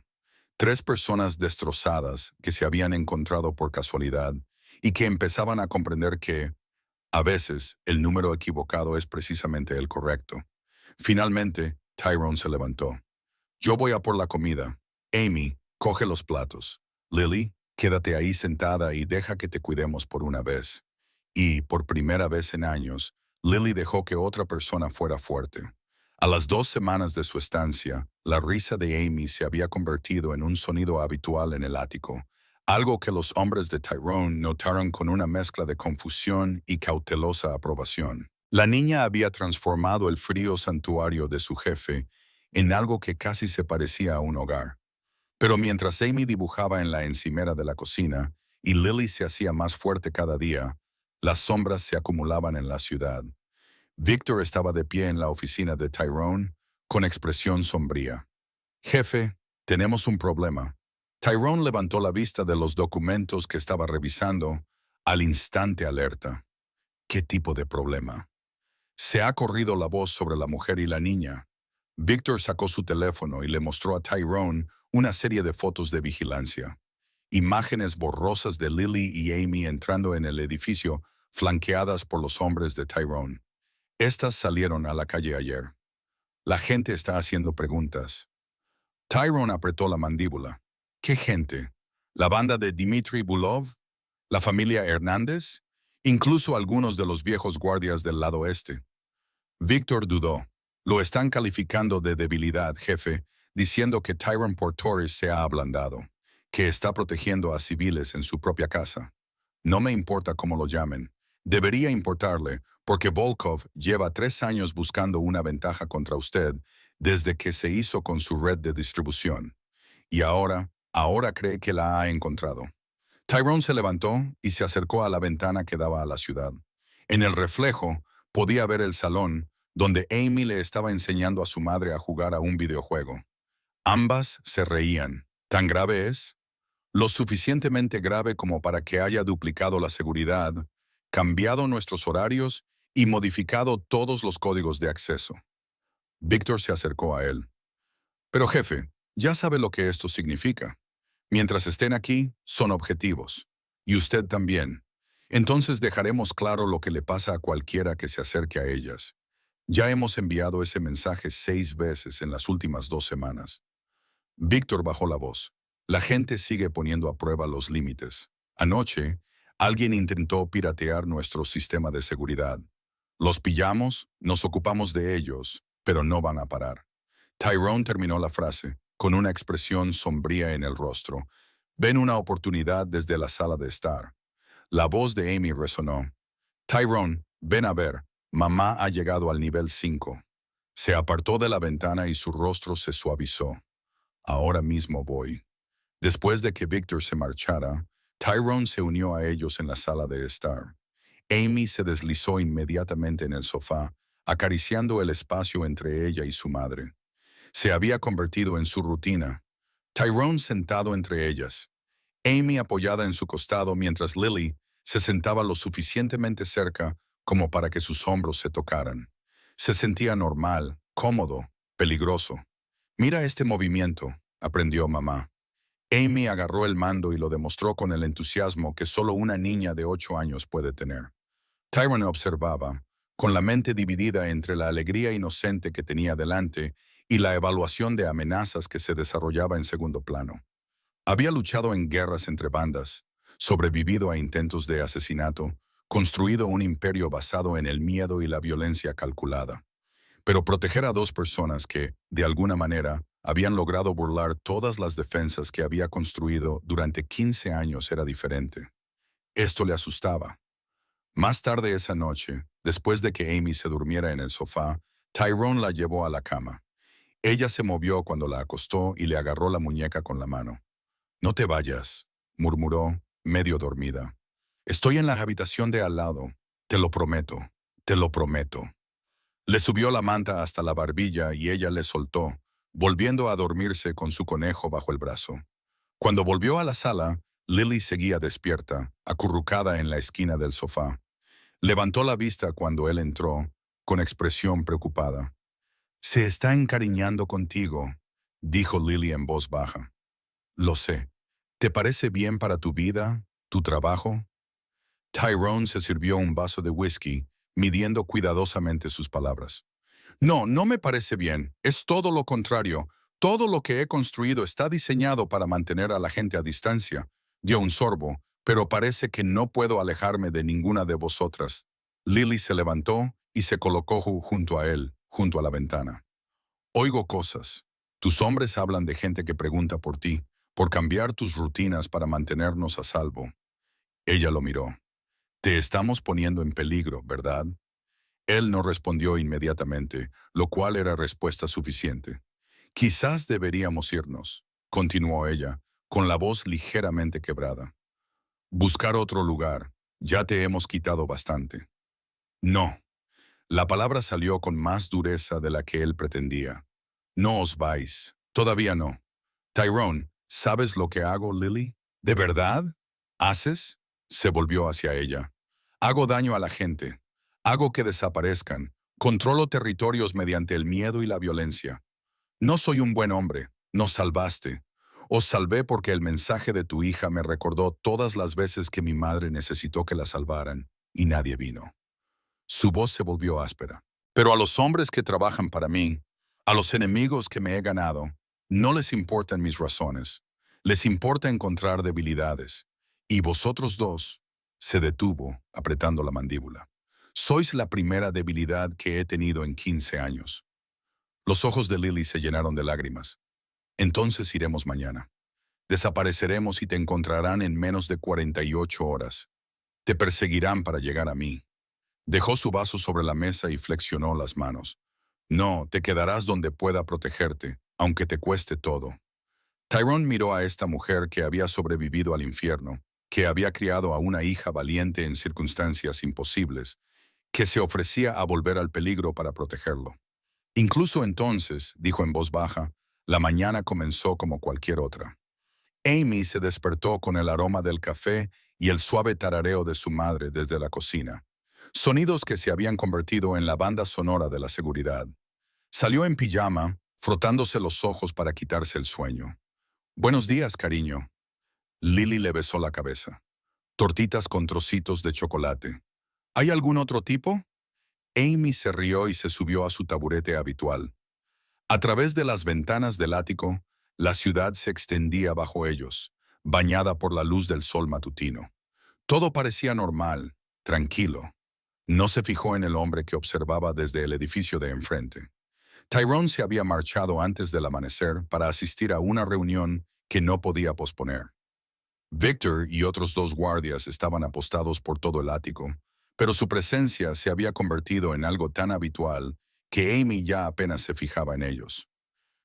3 personas destrozadas que se habían encontrado por casualidad y que empezaban a comprender que, a veces, el número equivocado es precisamente el correcto. Finalmente, Tyrone se levantó. Yo voy a por la comida. Amy, coge los platos. Lily, quédate ahí sentada y deja que te cuidemos por una vez. Y, por primera vez en años, Lily dejó que otra persona fuera fuerte. A las 2 semanas de su estancia, la risa de Amy se había convertido en un sonido habitual en el ático, algo que los hombres de Tyrone notaron con una mezcla de confusión y cautelosa aprobación. La niña había transformado el frío santuario de su jefe en algo que casi se parecía a un hogar. Pero mientras Amy dibujaba en la encimera de la cocina y Lily se hacía más fuerte cada día, las sombras se acumulaban en la ciudad. Victor estaba de pie en la oficina de Tyrone, con expresión sombría. Jefe, tenemos un problema. Tyrone levantó la vista de los documentos que estaba revisando, al instante alerta. ¿Qué tipo de problema? Se ha corrido la voz sobre la mujer y la niña. Victor sacó su teléfono y le mostró a Tyrone una serie de fotos de vigilancia. Imágenes borrosas de Lily y Amy entrando en el edificio, flanqueadas por los hombres de Tyrone. Estas salieron a la calle ayer. La gente está haciendo preguntas. Tyrone apretó la mandíbula. ¿Qué gente? ¿La banda de Dmitry Bulov? ¿La familia Hernández? Incluso algunos de los viejos guardias del lado este. Víctor dudó. Lo están calificando de debilidad, jefe, diciendo que Tyrone Portoris se ha ablandado, que está protegiendo a civiles en su propia casa. No me importa cómo lo llamen. Debería importarle, porque Volkov lleva 3 años buscando una ventaja contra usted desde que se hizo con su red de distribución. Y ahora cree que la ha encontrado. Tyrone se levantó y se acercó a la ventana que daba a la ciudad. En el reflejo podía ver el salón, donde Amy le estaba enseñando a su madre a jugar a un videojuego. Ambas se reían. ¿Tan grave es? Lo suficientemente grave como para que haya duplicado la seguridad, cambiado nuestros horarios y modificado todos los códigos de acceso. Víctor se acercó a él. Pero jefe, ya sabe lo que esto significa. Mientras estén aquí, son objetivos. Y usted también. Entonces dejaremos claro lo que le pasa a cualquiera que se acerque a ellas. Ya hemos enviado ese mensaje 6 veces en las últimas 2 semanas. Víctor bajó la voz. La gente sigue poniendo a prueba los límites. Anoche, alguien intentó piratear nuestro sistema de seguridad. Los pillamos, nos ocupamos de ellos, pero no van a parar. Tyrone terminó la frase, con una expresión sombría en el rostro. Ven una oportunidad desde la sala de estar. La voz de Amy resonó. Tyrone, ven a ver, mamá ha llegado al nivel 5. Se apartó de la ventana y su rostro se suavizó. Ahora mismo voy. Después de que Victor se marchara, Tyrone se unió a ellos en la sala de estar. Amy se deslizó inmediatamente en el sofá, acariciando el espacio entre ella y su madre. Se había convertido en su rutina. Tyrone sentado entre ellas. Amy apoyada en su costado mientras Lily se sentaba lo suficientemente cerca como para que sus hombros se tocaran. Se sentía normal, cómodo, peligroso. Mira este movimiento, aprendió mamá. Amy agarró el mando y lo demostró con el entusiasmo que solo una niña de 8 años puede tener. Tyrone observaba, con la mente dividida entre la alegría inocente que tenía delante y la evaluación de amenazas que se desarrollaba en segundo plano. Había luchado en guerras entre bandas, sobrevivido a intentos de asesinato, construido un imperio basado en el miedo y la violencia calculada. Pero proteger a 2 personas que, de alguna manera, habían logrado burlar todas las defensas que había construido durante 15 años era diferente. Esto le asustaba. Más tarde esa noche, después de que Amy se durmiera en el sofá, Tyrone la llevó a la cama. Ella se movió cuando la acostó y le agarró la muñeca con la mano. No te vayas, murmuró, medio dormida. Estoy en la habitación de al lado. Te lo prometo, te lo prometo. Le subió la manta hasta la barbilla y ella le soltó, volviendo a dormirse con su conejo bajo el brazo. Cuando volvió a la sala, Lily seguía despierta, acurrucada en la esquina del sofá. Levantó la vista cuando él entró, con expresión preocupada. Se está encariñando contigo, dijo Lily en voz baja. Lo sé. ¿Te parece bien para tu vida, tu trabajo? Tyrone se sirvió un vaso de whisky, midiendo cuidadosamente sus palabras. No, no me parece bien. Es todo lo contrario. Todo lo que he construido está diseñado para mantener a la gente a distancia. Dio un sorbo, pero parece que no puedo alejarme de ninguna de vosotras. Lily se levantó y se colocó junto a él, junto a la ventana. Oigo cosas. Tus hombres hablan de gente que pregunta por ti, por cambiar tus rutinas para mantenernos a salvo. Ella lo miró. Te estamos poniendo en peligro, ¿verdad? Él no respondió inmediatamente, lo cual era respuesta suficiente. Quizás deberíamos irnos. continuó ella, con la voz ligeramente quebrada. Buscar otro lugar. Ya te hemos quitado bastante. No. La palabra salió con más dureza de la que él pretendía. No os vais. Todavía no. Tyrone, ¿sabes lo que hago, Lily? ¿De verdad? ¿Haces? Se volvió hacia ella. Hago daño a la gente. Hago que desaparezcan. Controlo territorios mediante el miedo y la violencia. No soy un buen hombre. Nos salvaste. Os salvé porque el mensaje de tu hija me recordó todas las veces que mi madre necesitó que la salvaran y nadie vino. Su voz se volvió áspera. Pero a los hombres que trabajan para mí, a los enemigos que me he ganado, no les importan mis razones. Les importa encontrar debilidades. Y vosotros dos, se detuvo, apretando la mandíbula. Sois la primera debilidad que he tenido en 15 años. Los ojos de Lily se llenaron de lágrimas. Entonces iremos mañana. Desapareceremos y te encontrarán en menos de 48 horas. Te perseguirán para llegar a mí. Dejó su vaso sobre la mesa y flexionó las manos. No, te quedarás donde pueda protegerte, aunque te cueste todo. Tyrone miró a esta mujer que había sobrevivido al infierno, que había criado a una hija valiente en circunstancias imposibles, que se ofrecía a volver al peligro para protegerlo. Incluso entonces, dijo en voz baja, la mañana comenzó como cualquier otra. Amy se despertó con el aroma del café y el suave tarareo de su madre desde la cocina. Sonidos que se habían convertido en la banda sonora de la seguridad. Salió en pijama, frotándose los ojos para quitarse el sueño. Buenos días, cariño. Lily le besó la cabeza. Tortitas con trocitos de chocolate. ¿Hay algún otro tipo? Amy se rió y se subió a su taburete habitual. A través de las ventanas del ático, la ciudad se extendía bajo ellos, bañada por la luz del sol matutino. Todo parecía normal, tranquilo. No se fijó en el hombre que observaba desde el edificio de enfrente. Tyrone se había marchado antes del amanecer para asistir a una reunión que no podía posponer. Victor y otros dos guardias estaban apostados por todo el ático, pero su presencia se había convertido en algo tan habitual que Amy ya apenas se fijaba en ellos.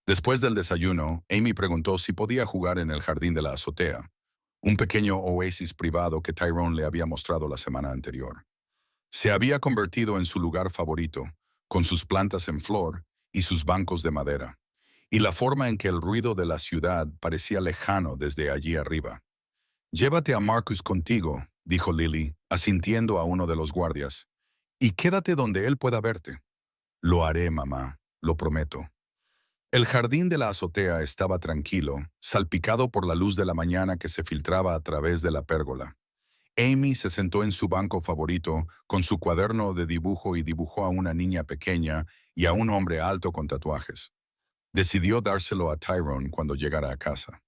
Después del desayuno, Amy preguntó si podía jugar en el jardín de la azotea, un pequeño oasis privado que Tyrone le había mostrado la semana anterior. Se había convertido en su lugar favorito, con sus plantas en flor y sus bancos de madera, y la forma en que el ruido de la ciudad parecía lejano desde allí arriba. «Llévate a Marcus contigo», dijo Lily, asintiendo a uno de los guardias, «y quédate donde él pueda verte». «Lo haré, mamá, lo prometo». El jardín de la azotea estaba tranquilo, salpicado por la luz de la mañana que se filtraba a través de la pérgola. Amy se sentó en su banco favorito con su cuaderno de dibujo y dibujó a una niña pequeña y a un hombre alto con tatuajes. Decidió dárselo a Tyrone cuando llegara a casa.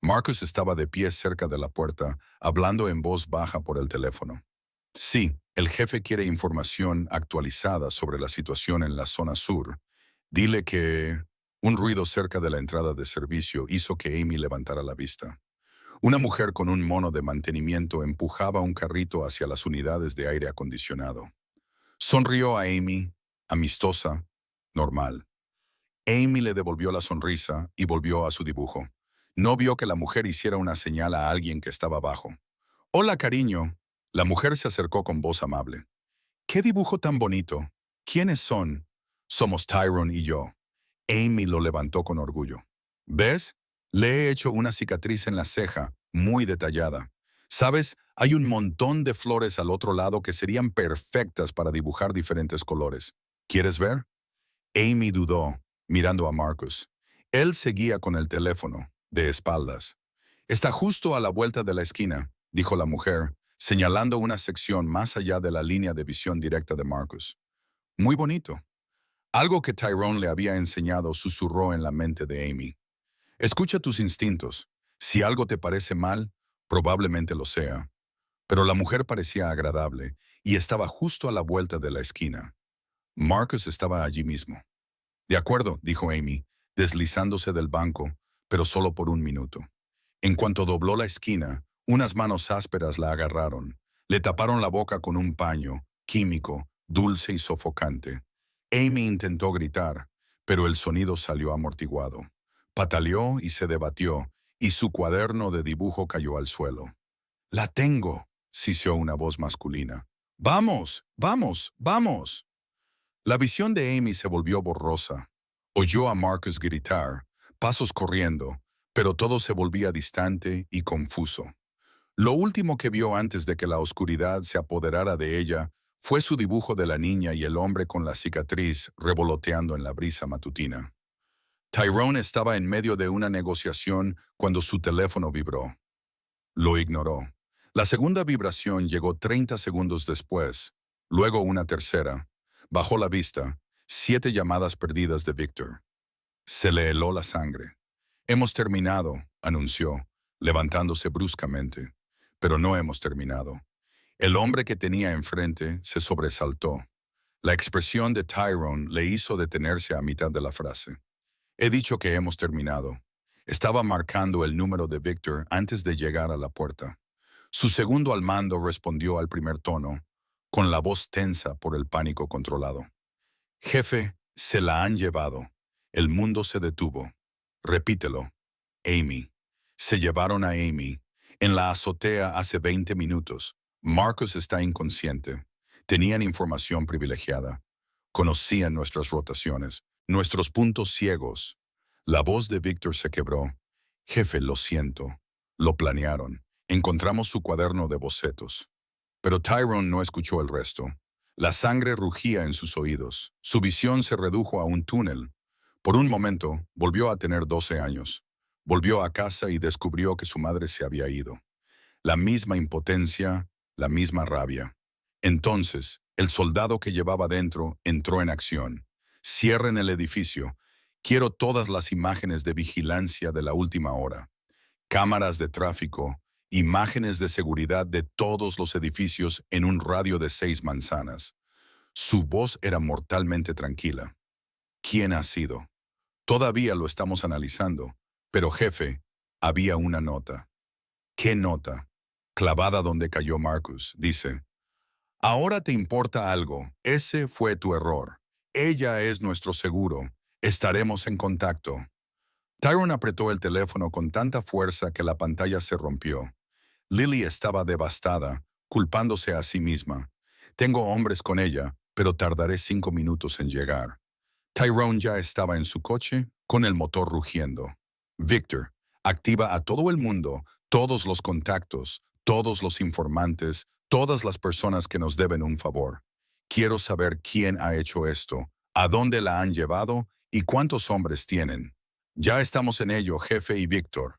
Marcus estaba de pie cerca de la puerta, hablando en voz baja por el teléfono. Sí, el jefe quiere información actualizada sobre la situación en la zona sur. Dile que... Un ruido cerca de la entrada de servicio hizo que Amy levantara la vista. Una mujer con un mono de mantenimiento empujaba un carrito hacia las unidades de aire acondicionado. Sonrió a Amy, amistosa, normal. Amy le devolvió la sonrisa y volvió a su dibujo. No vio que la mujer hiciera una señal a alguien que estaba abajo. «Hola, cariño». La mujer se acercó con voz amable. «¿Qué dibujo tan bonito? ¿Quiénes son?» «Somos Tyrone y yo». Amy lo levantó con orgullo. «¿Ves? Le he hecho una cicatriz en la ceja, muy detallada. ¿Sabes? Hay un montón de flores al otro lado que serían perfectas para dibujar diferentes colores. ¿Quieres ver?» Amy dudó, mirando a Marcus. Él seguía con el teléfono, de espaldas. «Está justo a la vuelta de la esquina», dijo la mujer, señalando una sección más allá de la línea de visión directa de Marcus. «Muy bonito». Algo que Tyrone le había enseñado susurró en la mente de Amy. «Escucha tus instintos. Si algo te parece mal, probablemente lo sea». Pero la mujer parecía agradable y estaba justo a la vuelta de la esquina. Marcus estaba allí mismo. «De acuerdo», dijo Amy, deslizándose del banco, pero solo por un minuto. En cuanto dobló la esquina, unas manos ásperas la agarraron. Le taparon la boca con un paño, químico, dulce y sofocante. Amy intentó gritar, pero el sonido salió amortiguado. Pataleó y se debatió, y su cuaderno de dibujo cayó al suelo. «¡La tengo!», siseó una voz masculina. «¡Vamos! ¡Vamos! ¡Vamos!». La visión de Amy se volvió borrosa. Oyó a Marcus gritar, pasos corriendo, pero todo se volvía distante y confuso. Lo último que vio antes de que la oscuridad se apoderara de ella fue su dibujo de la niña y el hombre con la cicatriz revoloteando en la brisa matutina. Tyrone estaba en medio de una negociación cuando su teléfono vibró. Lo ignoró. La segunda vibración llegó 30 segundos después, luego una tercera. Bajó la vista, 7 llamadas perdidas de Victor. Se le heló la sangre. «Hemos terminado», anunció, levantándose bruscamente. «Pero no hemos terminado». El hombre que tenía enfrente se sobresaltó. La expresión de Tyrone le hizo detenerse a mitad de la frase. «He dicho que hemos terminado». Estaba marcando el número de Victor antes de llegar a la puerta. Su segundo al mando respondió al primer tono, con la voz tensa por el pánico controlado. «Jefe, se la han llevado. El mundo se detuvo. Repítelo. Amy. Se llevaron a Amy. En la azotea hace 20 minutos. Marcus está inconsciente. Tenían información privilegiada. Conocían nuestras rotaciones, nuestros puntos ciegos». La voz de Victor se quebró. «Jefe, lo siento. Lo planearon. Encontramos su cuaderno de bocetos». Pero Tyrone no escuchó el resto. La sangre rugía en sus oídos. Su visión se redujo a un túnel. Por un momento, volvió a tener 12 años. Volvió a casa y descubrió que su madre se había ido. La misma impotencia, la misma rabia. Entonces, el soldado que llevaba dentro entró en acción. «Cierren el edificio. Quiero todas las imágenes de vigilancia de la última hora. Cámaras de tráfico, imágenes de seguridad de todos los edificios en un radio de 6 manzanas». Su voz era mortalmente tranquila. «¿Quién ha sido? Todavía lo estamos analizando. Pero jefe, había una nota». «¿Qué nota?». «Clavada donde cayó Marcus», dice. «Ahora te importa algo. Ese fue tu error. Ella es nuestro seguro. Estaremos en contacto». Tyrone apretó el teléfono con tanta fuerza que la pantalla se rompió. Lily estaba devastada, culpándose a sí misma. «Tengo hombres con ella, pero tardaré 5 minutos en llegar». Tyrone ya estaba en su coche, con el motor rugiendo. «Victor, activa a todo el mundo, todos los contactos, todos los informantes, todas las personas que nos deben un favor. Quiero saber quién ha hecho esto, a dónde la han llevado y cuántos hombres tienen». «Ya estamos en ello, jefe y Victor.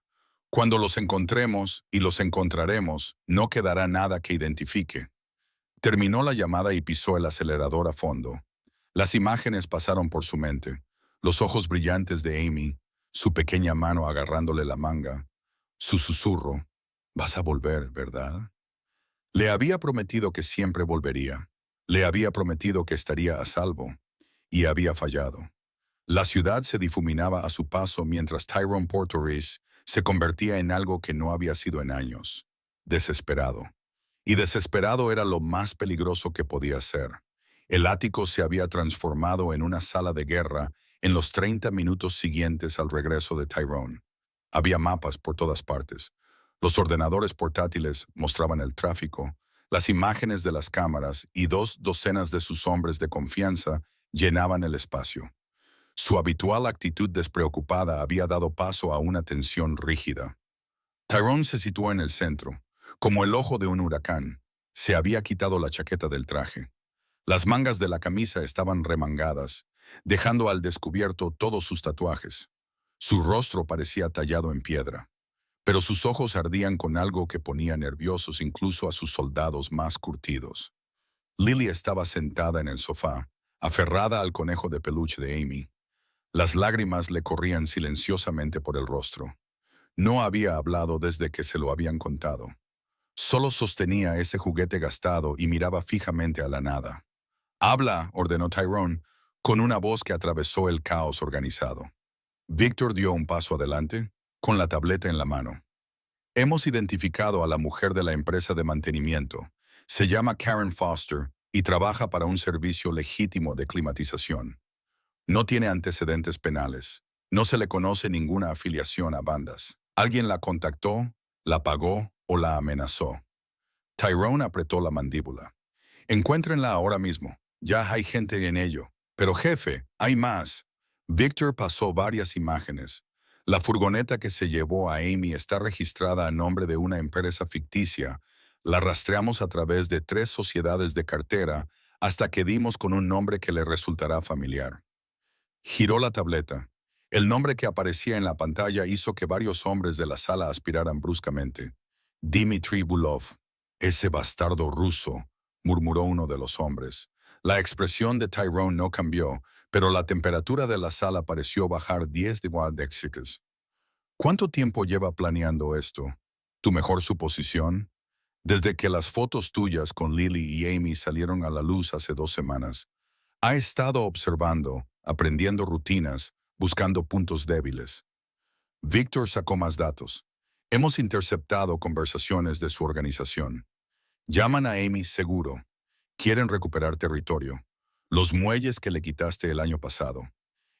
Cuando los encontremos, y los encontraremos, no quedará nada que identifique». Terminó la llamada y pisó el acelerador a fondo. Las imágenes pasaron por su mente. Los ojos brillantes de Amy, su pequeña mano agarrándole la manga, su susurro. «Vas a volver, ¿verdad?». Le había prometido que siempre volvería. Le había prometido que estaría a salvo. Y había fallado. La ciudad se difuminaba a su paso mientras Tyrone Porteris se convertía en algo que no había sido en años. Desesperado. Y desesperado era lo más peligroso que podía ser. El ático se había transformado en una sala de guerra en los 30 minutos siguientes al regreso de Tyrone. Había mapas por todas partes. Los ordenadores portátiles mostraban el tráfico, las imágenes de las cámaras y 2 docenas de sus hombres de confianza llenaban el espacio. Su habitual actitud despreocupada había dado paso a una tensión rígida. Tyrone se situó en el centro, como el ojo de un huracán. Se había quitado la chaqueta del traje. Las mangas de la camisa estaban remangadas, dejando al descubierto todos sus tatuajes. Su rostro parecía tallado en piedra, pero sus ojos ardían con algo que ponía nerviosos incluso a sus soldados más curtidos. Lily estaba sentada en el sofá, aferrada al conejo de peluche de Amy. Las lágrimas le corrían silenciosamente por el rostro. No había hablado desde que se lo habían contado. Solo sostenía ese juguete gastado y miraba fijamente a la nada. «Habla», ordenó Tyrone, con una voz que atravesó el caos organizado. Victor dio un paso adelante, con la tableta en la mano. «Hemos identificado a la mujer de la empresa de mantenimiento. Se llama Karen Foster y trabaja para un servicio legítimo de climatización. No tiene antecedentes penales. No se le conoce ninguna afiliación a bandas. Alguien la contactó, la pagó o la amenazó. Tyrone apretó la mandíbula. Encuéntrenla ahora mismo. Ya hay gente en ello. Pero jefe, hay más. Victor pasó varias imágenes. La furgoneta que se llevó a Amy está registrada a nombre de una empresa ficticia. La rastreamos a través de 3 sociedades de cartera hasta que dimos con un nombre que le resultará familiar. Giró la tableta. El nombre que aparecía en la pantalla hizo que varios hombres de la sala aspiraran bruscamente. Dmitry Bulov. Ese bastardo ruso, murmuró uno de los hombres. La expresión de Tyrone no cambió, pero la temperatura de la sala pareció bajar 10 de Celsius. ¿Cuánto tiempo lleva planeando esto? ¿Tu mejor suposición? Desde que las fotos tuyas con Lily y Amy salieron a la luz hace 2 semanas. Ha estado observando, aprendiendo rutinas, buscando puntos débiles. Víctor sacó más datos. Hemos interceptado conversaciones de su organización. Llaman a Amy seguro. Quieren recuperar territorio. Los muelles que le quitaste el año pasado.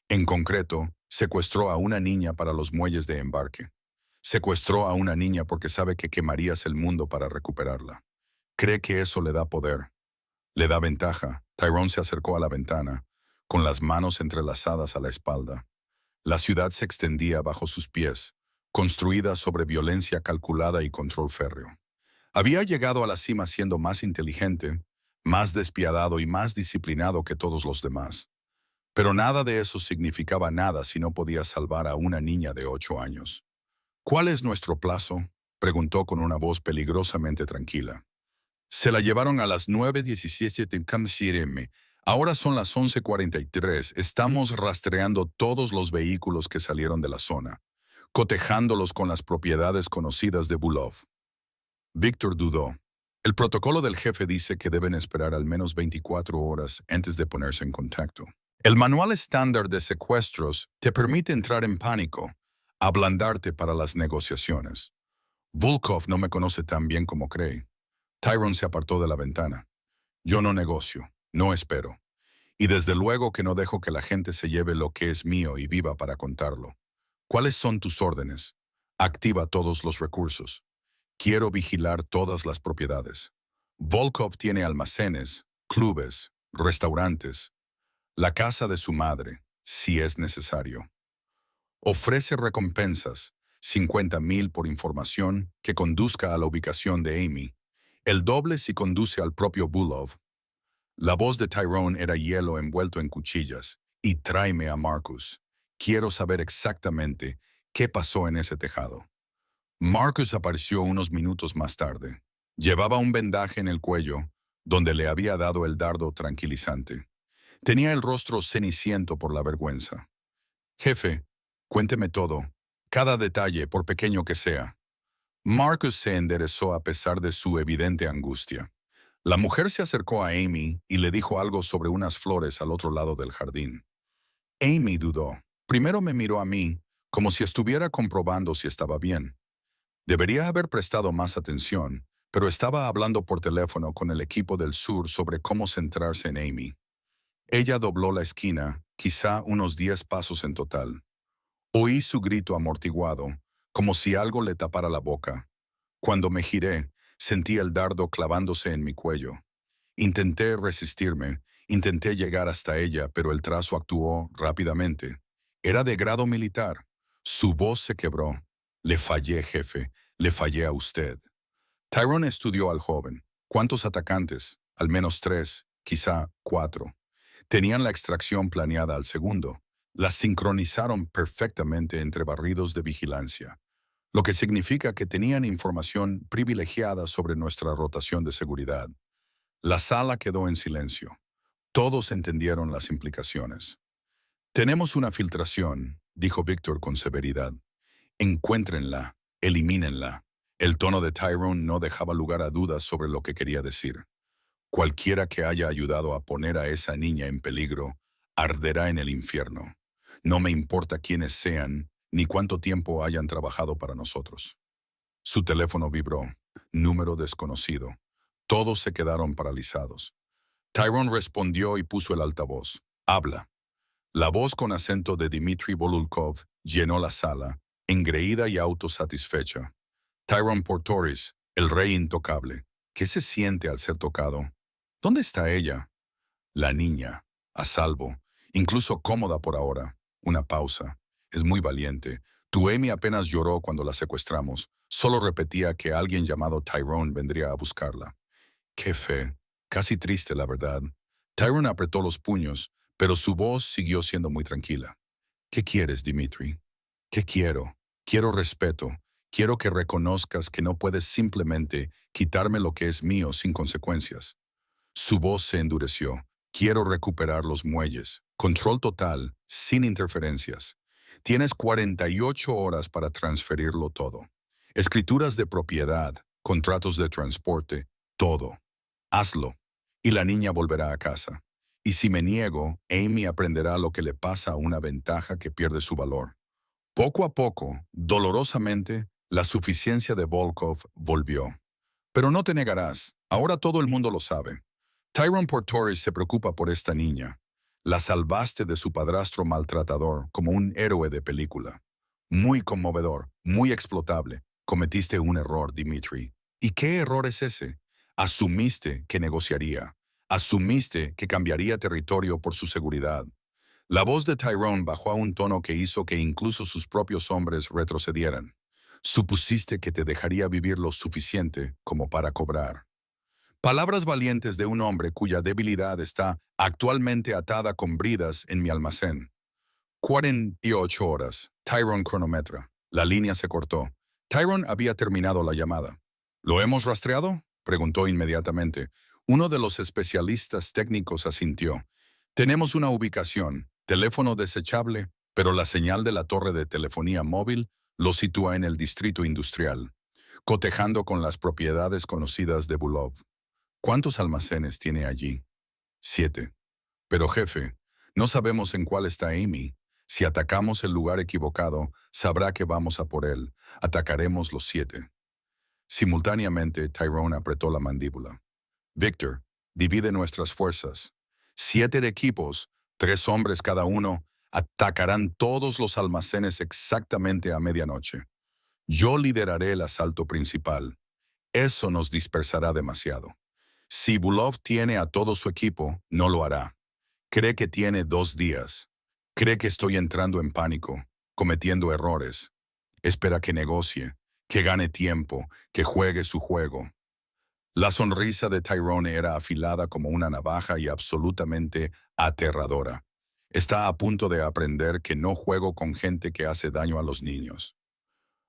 En concreto, secuestró a una niña para los muelles de embarque. Secuestró a una niña porque sabe que quemarías el mundo para recuperarla. Cree que eso le da poder. Le da ventaja. Tyrone se acercó a la ventana, con las manos entrelazadas a la espalda. La ciudad se extendía bajo sus pies, construida sobre violencia calculada y control férreo. Había llegado a la cima siendo más inteligente, más despiadado y más disciplinado que todos los demás. Pero nada de eso significaba nada si no podía salvar a una niña de 8 años. ¿Cuál es nuestro plazo?, preguntó con una voz peligrosamente tranquila. Se la llevaron a las 9:17 en KM. Ahora son las 11:43. Estamos rastreando todos los vehículos que salieron de la zona, cotejándolos con las propiedades conocidas de Bulov. Víctor dudó. El protocolo del jefe dice que deben esperar al menos 24 horas antes de ponerse en contacto. El manual estándar de secuestros te permite entrar en pánico, ablandarte para las negociaciones. Volkov no me conoce tan bien como cree. Tyrone se apartó de la ventana. Yo no negocio, no espero. Y desde luego que no dejo que la gente se lleve lo que es mío y viva para contarlo. ¿Cuáles son tus órdenes? Activa todos los recursos. Quiero vigilar todas las propiedades. Volkov tiene almacenes, clubes, restaurantes, la casa de su madre, si es necesario. Ofrece recompensas, 50,000 por información que conduzca a la ubicación de Amy, el doble si conduce al propio Bulov. La voz de Tyrone era hielo envuelto en cuchillas. Y tráeme a Marcus. Quiero saber exactamente qué pasó en ese tejado. Marcus apareció unos minutos más tarde. Llevaba un vendaje en el cuello, donde le había dado el dardo tranquilizante. Tenía el rostro ceniciento por la vergüenza. Jefe, cuénteme todo, cada detalle, por pequeño que sea. Marcus se enderezó a pesar de su evidente angustia. La mujer se acercó a Amy y le dijo algo sobre unas flores al otro lado del jardín. Amy dudó. Primero me miró a mí, como si estuviera comprobando si estaba bien. Debería haber prestado más atención, pero estaba hablando por teléfono con el equipo del sur sobre cómo centrarse en Amy. Ella dobló la esquina, quizá unos 10 pasos en total. Oí su grito amortiguado, como si algo le tapara la boca. Cuando me giré, sentí el dardo clavándose en mi cuello. Intenté resistirme, intenté llegar hasta ella, pero el trazo actuó rápidamente. Era de grado militar. Su voz se quebró. Le fallé, jefe. Le fallé a usted. Tyrone estudió al joven. ¿Cuántos atacantes? Al menos 3, quizá 4. Tenían la extracción planeada al segundo. La sincronizaron perfectamente entre barridos de vigilancia, lo que significa que tenían información privilegiada sobre nuestra rotación de seguridad. La sala quedó en silencio. Todos entendieron las implicaciones. Tenemos una filtración, dijo Víctor con severidad. Encuéntrenla, elimínenla. El tono de Tyrone no dejaba lugar a dudas sobre lo que quería decir. Cualquiera que haya ayudado a poner a esa niña en peligro, arderá en el infierno. No me importa quiénes sean, ni cuánto tiempo hayan trabajado para nosotros. Su teléfono vibró. Número desconocido. Todos se quedaron paralizados. Tyrone respondió y puso el altavoz. Habla. La voz con acento de Dmitry Volulkov llenó la sala, engreída y autosatisfecha. Tyrone Portoris, el rey intocable. ¿Qué se siente al ser tocado? ¿Dónde está ella? La niña, a salvo, incluso cómoda por ahora. Una pausa. Es muy valiente. Tu Amy apenas lloró cuando la secuestramos. Solo repetía que alguien llamado Tyrone vendría a buscarla. Qué fe. Casi triste, la verdad. Tyrone apretó los puños, pero su voz siguió siendo muy tranquila. ¿Qué quieres, Dimitri? ¿Qué quiero? Quiero respeto. Quiero que reconozcas que no puedes simplemente quitarme lo que es mío sin consecuencias. Su voz se endureció. Quiero recuperar los muelles. Control total, sin interferencias. Tienes 48 horas para transferirlo todo. Escrituras de propiedad, contratos de transporte, todo. Hazlo, y la niña volverá a casa. Y si me niego, Amy aprenderá lo que le pasa a una ventaja que pierde su valor. Poco a poco, dolorosamente, la suficiencia de Volkov volvió. Pero no te negarás, ahora todo el mundo lo sabe. Tyrone Portoris se preocupa por esta niña. La salvaste de su padrastro maltratador como un héroe de película. Muy conmovedor, muy explotable. Cometiste un error, Dimitri. ¿Y qué error es ese? Asumiste que negociaría. Asumiste que cambiaría territorio por su seguridad. La voz de Tyrone bajó a un tono que hizo que incluso sus propios hombres retrocedieran. Supusiste que te dejaría vivir lo suficiente como para cobrar. Palabras valientes de un hombre cuya debilidad está actualmente atada con bridas en mi almacén. 48 horas. Tyrone cronometra. La línea se cortó. Tyrone había terminado la llamada. ¿Lo hemos rastreado? Preguntó inmediatamente. Uno de los especialistas técnicos asintió. Tenemos una ubicación, teléfono desechable, pero la señal de la torre de telefonía móvil lo sitúa en el distrito industrial, cotejando con las propiedades conocidas de Bulov. ¿Cuántos almacenes tiene allí? 7. Pero jefe, no sabemos en cuál está Amy. Si atacamos el lugar equivocado, sabrá que vamos a por él. Atacaremos los 7. Simultáneamente, Tyrone apretó la mandíbula. Victor, divide nuestras fuerzas. 7 equipos, 3 hombres cada uno, atacarán todos los almacenes exactamente a medianoche. Yo lideraré el asalto principal. Eso nos dispersará demasiado. Si Bulov tiene a todo su equipo, no lo hará. Cree que tiene 2 días. Cree que estoy entrando en pánico, cometiendo errores. Espera que negocie, que gane tiempo, que juegue su juego. La sonrisa de Tyrone era afilada como una navaja y absolutamente aterradora. Está a punto de aprender que no juego con gente que hace daño a los niños.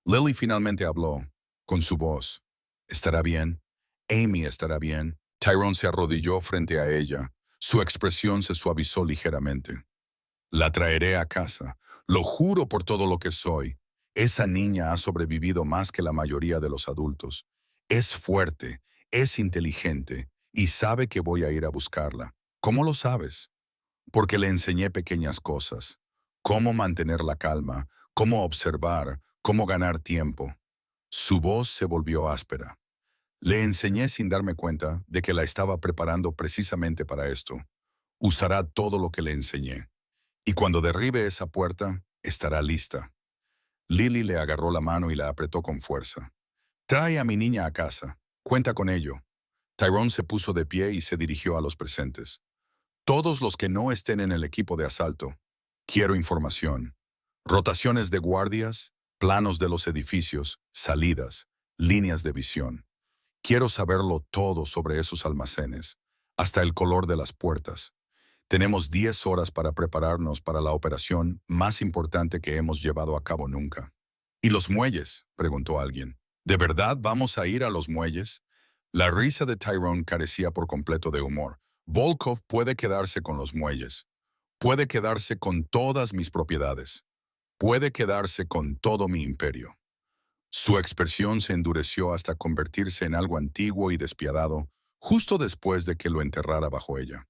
Lily finalmente habló, con su voz. ¿Estará bien? Amy estará bien. Tyrone se arrodilló frente a ella. Su expresión se suavizó ligeramente. La traeré a casa. Lo juro por todo lo que soy. Esa niña ha sobrevivido más que la mayoría de los adultos. Es fuerte, es inteligente y sabe que voy a ir a buscarla. ¿Cómo lo sabes? Porque le enseñé pequeñas cosas. Cómo mantener la calma, cómo observar, cómo ganar tiempo. Su voz se volvió áspera. Le enseñé sin darme cuenta de que la estaba preparando precisamente para esto. Usará todo lo que le enseñé. Y cuando derribe esa puerta, estará lista. Lily le agarró la mano y la apretó con fuerza. Trae a mi niña a casa. Cuenta con ello. Tyrone se puso de pie y se dirigió a los presentes. Todos los que no estén en el equipo de asalto. Quiero información. Rotaciones de guardias, planos de los edificios, salidas, líneas de visión. Quiero saberlo todo sobre esos almacenes, hasta el color de las puertas. Tenemos 10 horas para prepararnos para la operación más importante que hemos llevado a cabo nunca. ¿Y los muelles?, preguntó alguien. ¿De verdad vamos a ir a los muelles? La risa de Tyrone carecía por completo de humor. Volkov puede quedarse con los muelles. Puede quedarse con todas mis propiedades. Puede quedarse con todo mi imperio. Su expresión se endureció hasta convertirse en algo antiguo y despiadado, justo después de que lo enterrara bajo ella.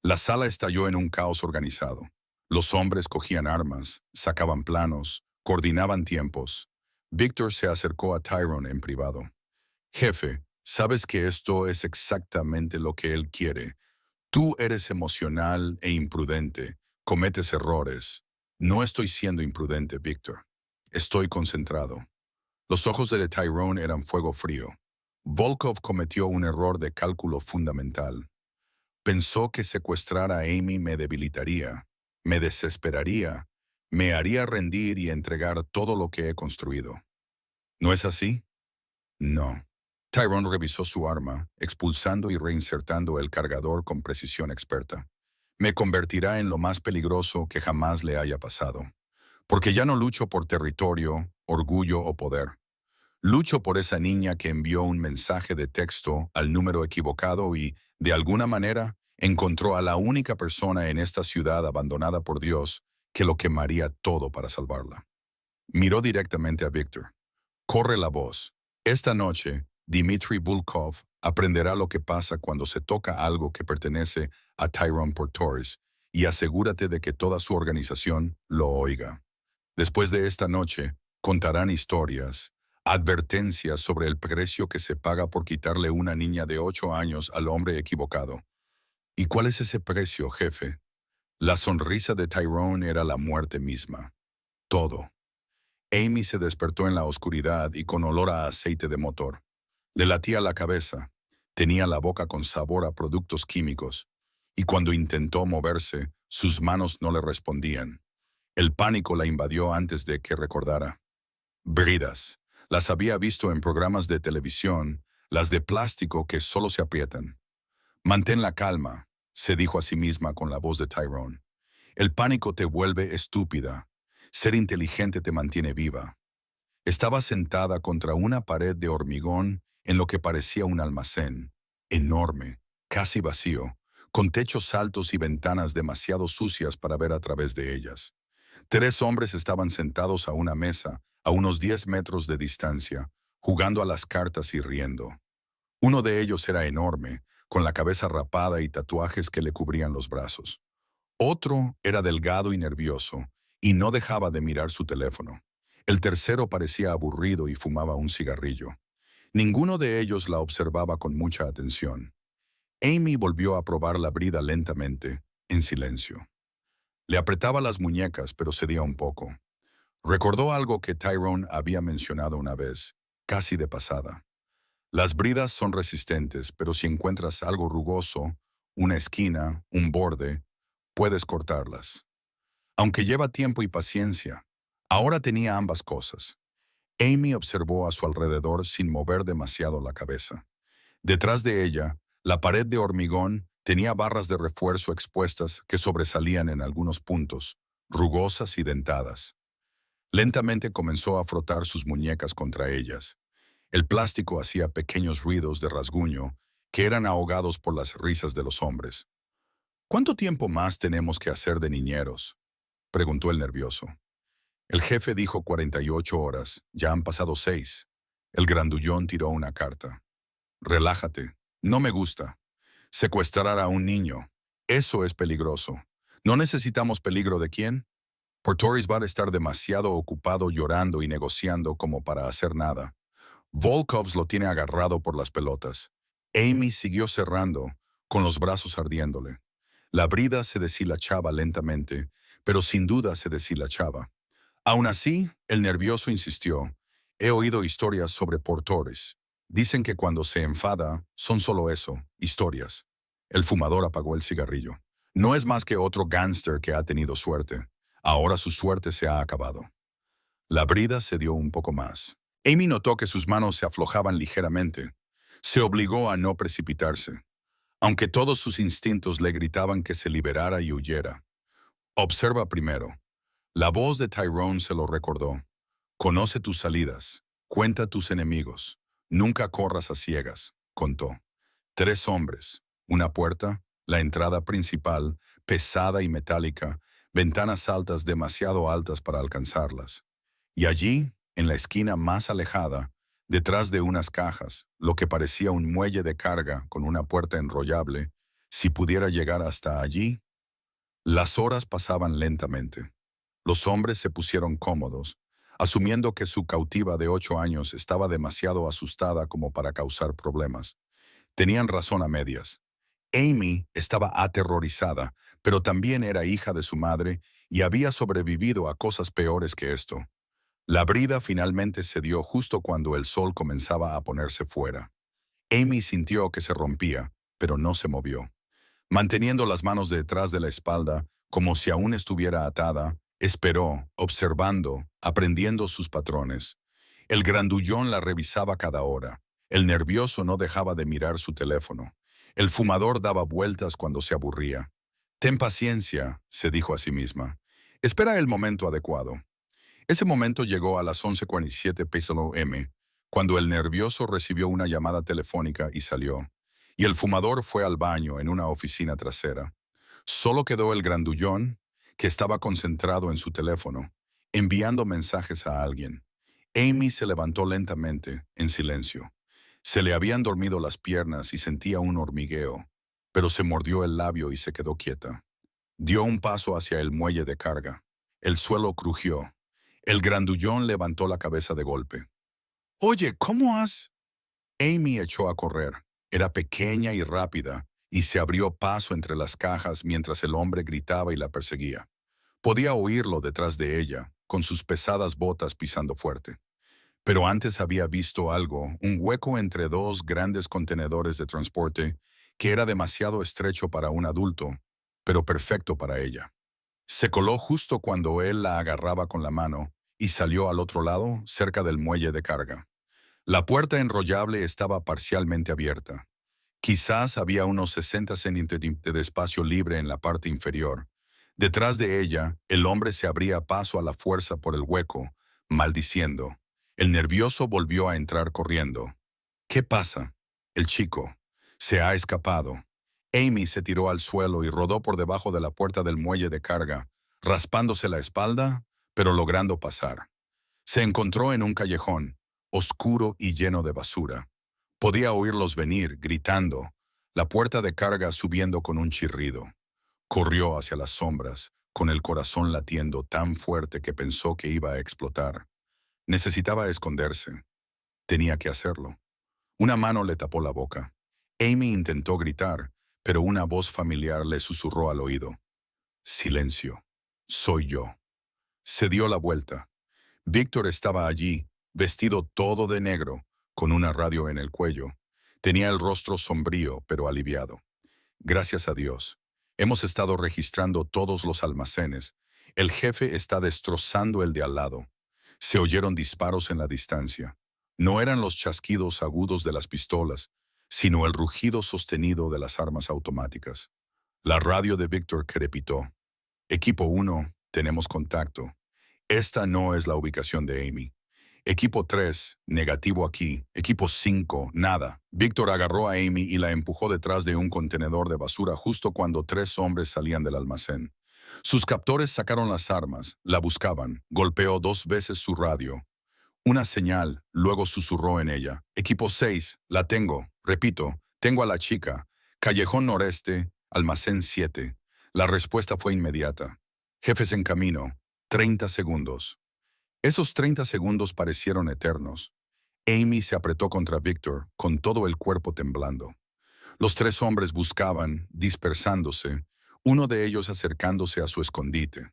La sala estalló en un caos organizado. Los hombres cogían armas, sacaban planos, coordinaban tiempos. Victor se acercó a Tyrone en privado. Jefe, sabes que esto es exactamente lo que él quiere. Tú eres emocional e imprudente, Cometes errores. No estoy siendo imprudente, Victor. Estoy concentrado. Los ojos de Tyrone eran fuego frío. Volkov cometió un error de cálculo fundamental. Pensó que secuestrar a Amy me debilitaría, me desesperaría, me haría rendir y entregar todo lo que he construido. ¿No es así? No. Tyrone revisó su arma, expulsando y reinsertando el cargador con precisión experta. Me convertirá en lo más peligroso que jamás le haya pasado. Porque ya no lucho por territorio, orgullo o poder. Lucho por esa niña que envió un mensaje de texto al número equivocado y, de alguna manera, encontró a la única persona en esta ciudad abandonada por Dios que lo quemaría todo para salvarla. Miró directamente a Víctor. Corre la voz. Esta noche, Dmitry Volkov aprenderá lo que pasa cuando se toca algo que pertenece a Tyrone Portoris y asegúrate de que toda su organización lo oiga. Después de esta noche, contarán historias, advertencias sobre el precio que se paga por quitarle una niña de 8 años al hombre equivocado. ¿Y cuál es ese precio, jefe? La sonrisa de Tyrone era la muerte misma. Todo. Amy se despertó en la oscuridad y con olor a aceite de motor. Le latía la cabeza, tenía la boca con sabor a productos químicos, y cuando intentó moverse, sus manos no le respondían. El pánico la invadió antes de que recordara. Bridas. Las había visto en programas de televisión, las de plástico que solo se aprietan. Mantén la calma, se dijo a sí misma con la voz de Tyrone. El pánico te vuelve estúpida. Ser inteligente te mantiene viva. Estaba sentada contra una pared de hormigón en lo que parecía un almacén, enorme, casi vacío, con techos altos y ventanas demasiado sucias para ver a través de ellas. 3 hombres estaban sentados a una mesa, a unos 10 metros de distancia, jugando a las cartas y riendo. Uno de ellos era enorme, con la cabeza rapada y tatuajes que le cubrían los brazos. Otro era delgado y nervioso, y no dejaba de mirar su teléfono. El tercero parecía aburrido y fumaba un cigarrillo. Ninguno de ellos la observaba con mucha atención. Amy volvió a probar la brida lentamente, en silencio. Le apretaba las muñecas, pero cedía un poco. Recordó algo que Tyrone había mencionado una vez, casi de pasada. Las bridas son resistentes, pero si encuentras algo rugoso, una esquina, un borde, puedes cortarlas. Aunque lleva tiempo y paciencia, ahora tenía ambas cosas. Amy observó a su alrededor sin mover demasiado la cabeza. Detrás de ella, la pared de hormigón tenía barras de refuerzo expuestas que sobresalían en algunos puntos, rugosas y dentadas. Lentamente comenzó a frotar sus muñecas contra ellas. El plástico hacía pequeños ruidos de rasguño que eran ahogados por las risas de los hombres. ¿Cuánto tiempo más tenemos que hacer de niñeros?, preguntó el nervioso. El jefe dijo 48 horas, ya han pasado 6. El grandullón tiró una carta. Relájate, no me gusta. Secuestrar a un niño, eso es peligroso. ¿No necesitamos peligro de quién? Portoris va a estar demasiado ocupado llorando y negociando como para hacer nada. Volkovs lo tiene agarrado por las pelotas. Amy siguió cerrando, con los brazos ardiéndole. La brida se deshilachaba lentamente, pero sin duda se deshilachaba. Aún así, el nervioso insistió. He oído historias sobre Portoris. Dicen que cuando se enfada, son solo eso, historias. El fumador apagó el cigarrillo. No es más que otro gángster que ha tenido suerte. Ahora su suerte se ha acabado. La brida se dio un poco más. Amy notó que sus manos se aflojaban ligeramente. Se obligó a no precipitarse, aunque todos sus instintos le gritaban que se liberara y huyera. Observa primero. La voz de Tyrone se lo recordó. Conoce tus salidas, cuenta tus enemigos, nunca corras a ciegas, contó. 3 hombres, una puerta, la entrada principal, pesada y metálica, ventanas altas demasiado altas para alcanzarlas. Y allí, en la esquina más alejada, detrás de unas cajas, lo que parecía un muelle de carga con una puerta enrollable, si pudiera llegar hasta allí. Las horas pasaban lentamente. Los hombres se pusieron cómodos, asumiendo que su cautiva de 8 años estaba demasiado asustada como para causar problemas. Tenían razón a medias. Amy estaba aterrorizada, pero también era hija de su madre y había sobrevivido a cosas peores que esto. La brida finalmente cedió justo cuando el sol comenzaba a ponerse fuera. Amy sintió que se rompía, pero no se movió. Manteniendo las manos detrás de la espalda, como si aún estuviera atada, esperó, observando, aprendiendo sus patrones. El grandullón la revisaba cada hora. El nervioso no dejaba de mirar su teléfono. El fumador daba vueltas cuando se aburría. Ten paciencia, se dijo a sí misma. Espera el momento adecuado. Ese momento llegó a las 11:47 p.m., cuando el nervioso recibió una llamada telefónica y salió, y el fumador fue al baño en una oficina trasera. Solo quedó el grandullón, que estaba concentrado en su teléfono, enviando mensajes a alguien. Amy se levantó lentamente, en silencio. Se le habían dormido las piernas y sentía un hormigueo, pero se mordió el labio y se quedó quieta. Dio un paso hacia el muelle de carga. El suelo crujió. El grandullón levantó la cabeza de golpe. Oye, ¿cómo has...? Amy echó a correr. Era pequeña y rápida, y se abrió paso entre las cajas mientras el hombre gritaba y la perseguía. Podía oírlo detrás de ella, con sus pesadas botas pisando fuerte. Pero antes había visto algo, un hueco entre dos grandes contenedores de transporte que era demasiado estrecho para un adulto, pero perfecto para ella. Se coló justo cuando él la agarraba con la mano y salió al otro lado, cerca del muelle de carga. La puerta enrollable estaba parcialmente abierta. Quizás había unos 60 centímetros de espacio libre en la parte inferior. Detrás de ella, el hombre se abría paso a la fuerza por el hueco, maldiciendo. El nervioso volvió a entrar corriendo. ¿Qué pasa? El chico. Se ha escapado. Amy se tiró al suelo y rodó por debajo de la puerta del muelle de carga, raspándose la espalda, pero logrando pasar. Se encontró en un callejón, oscuro y lleno de basura. Podía oírlos venir, gritando, la puerta de carga subiendo con un chirrido. Corrió hacia las sombras, con el corazón latiendo tan fuerte que pensó que iba a explotar. Necesitaba esconderse. Tenía que hacerlo. Una mano le tapó la boca. Amy intentó gritar, pero una voz familiar le susurró al oído. Silencio. Soy yo. Se dio la vuelta. Víctor estaba allí, vestido todo de negro, con una radio en el cuello. Tenía el rostro sombrío, pero aliviado. Gracias a Dios. Hemos estado registrando todos los almacenes. El jefe está destrozando el de al lado. Se oyeron disparos en la distancia. No eran los chasquidos agudos de las pistolas, sino el rugido sostenido de las armas automáticas. La radio de Víctor crepitó. Equipo 1, tenemos contacto. Esta no es la ubicación de Amy. Equipo 3, negativo aquí. Equipo 5, nada. Víctor agarró a Amy y la empujó detrás de un contenedor de basura justo cuando 3 hombres salían del almacén. Sus captores sacaron las armas, la buscaban, golpeó 2 veces su radio. Una señal, luego susurró en ella. Equipo 6, la tengo. Repito, tengo a la chica. Callejón Noreste, almacén 7. La respuesta fue inmediata. Jefes en camino. 30 segundos. Esos 30 segundos parecieron eternos. Amy se apretó contra Victor, con todo el cuerpo temblando. Los 3 hombres buscaban, dispersándose, uno de ellos acercándose a su escondite.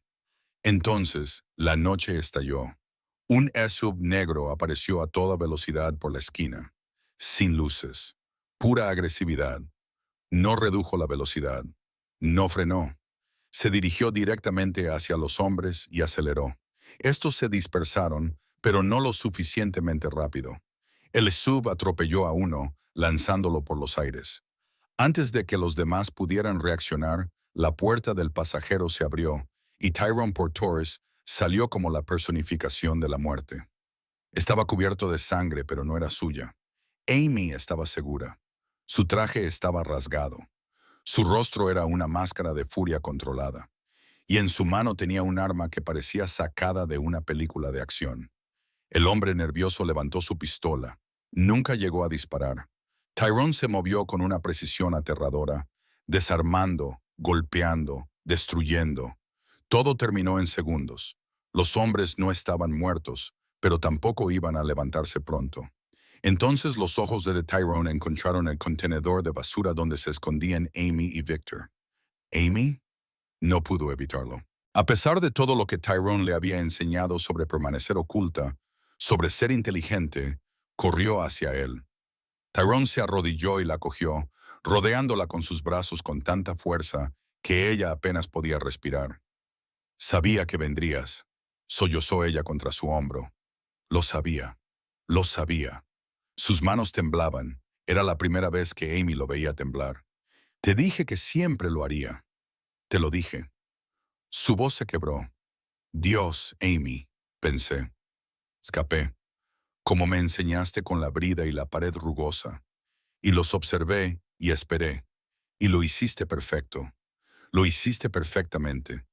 Entonces, la noche estalló. Un SUV negro apareció a toda velocidad por la esquina. Sin luces. Pura agresividad. No redujo la velocidad. No frenó. Se dirigió directamente hacia los hombres y aceleró. Estos se dispersaron, pero no lo suficientemente rápido. El SUV atropelló a uno, lanzándolo por los aires. Antes de que los demás pudieran reaccionar, la puerta del pasajero se abrió y Tyrone Portores salió como la personificación de la muerte. Estaba cubierto de sangre, pero no era suya. Amy estaba segura. Su traje estaba rasgado. Su rostro era una máscara de furia controlada. Y en su mano tenía un arma que parecía sacada de una película de acción. El hombre nervioso levantó su pistola. Nunca llegó a disparar. Tyrone se movió con una precisión aterradora, desarmando, golpeando, destruyendo. Todo terminó en segundos. Los hombres no estaban muertos, pero tampoco iban a levantarse pronto. Entonces los ojos de Tyrone encontraron el contenedor de basura donde se escondían Amy y Victor. ¿Amy? No pudo evitarlo. A pesar de todo lo que Tyrone le había enseñado sobre permanecer oculta, sobre ser inteligente, corrió hacia él. Tyrone se arrodilló y la cogió, rodeándola con sus brazos con tanta fuerza que ella apenas podía respirar. Sabía que vendrías, sollozó ella contra su hombro. Lo sabía, lo sabía. Sus manos temblaban. Era la primera vez que Amy lo veía temblar. Te dije que siempre lo haría. Te lo dije. Su voz se quebró. Dios, Amy, pensé. Escapé, como me enseñaste con la brida y la pared rugosa. Y los observé y esperé. Y lo hiciste perfecto. Lo hiciste perfectamente.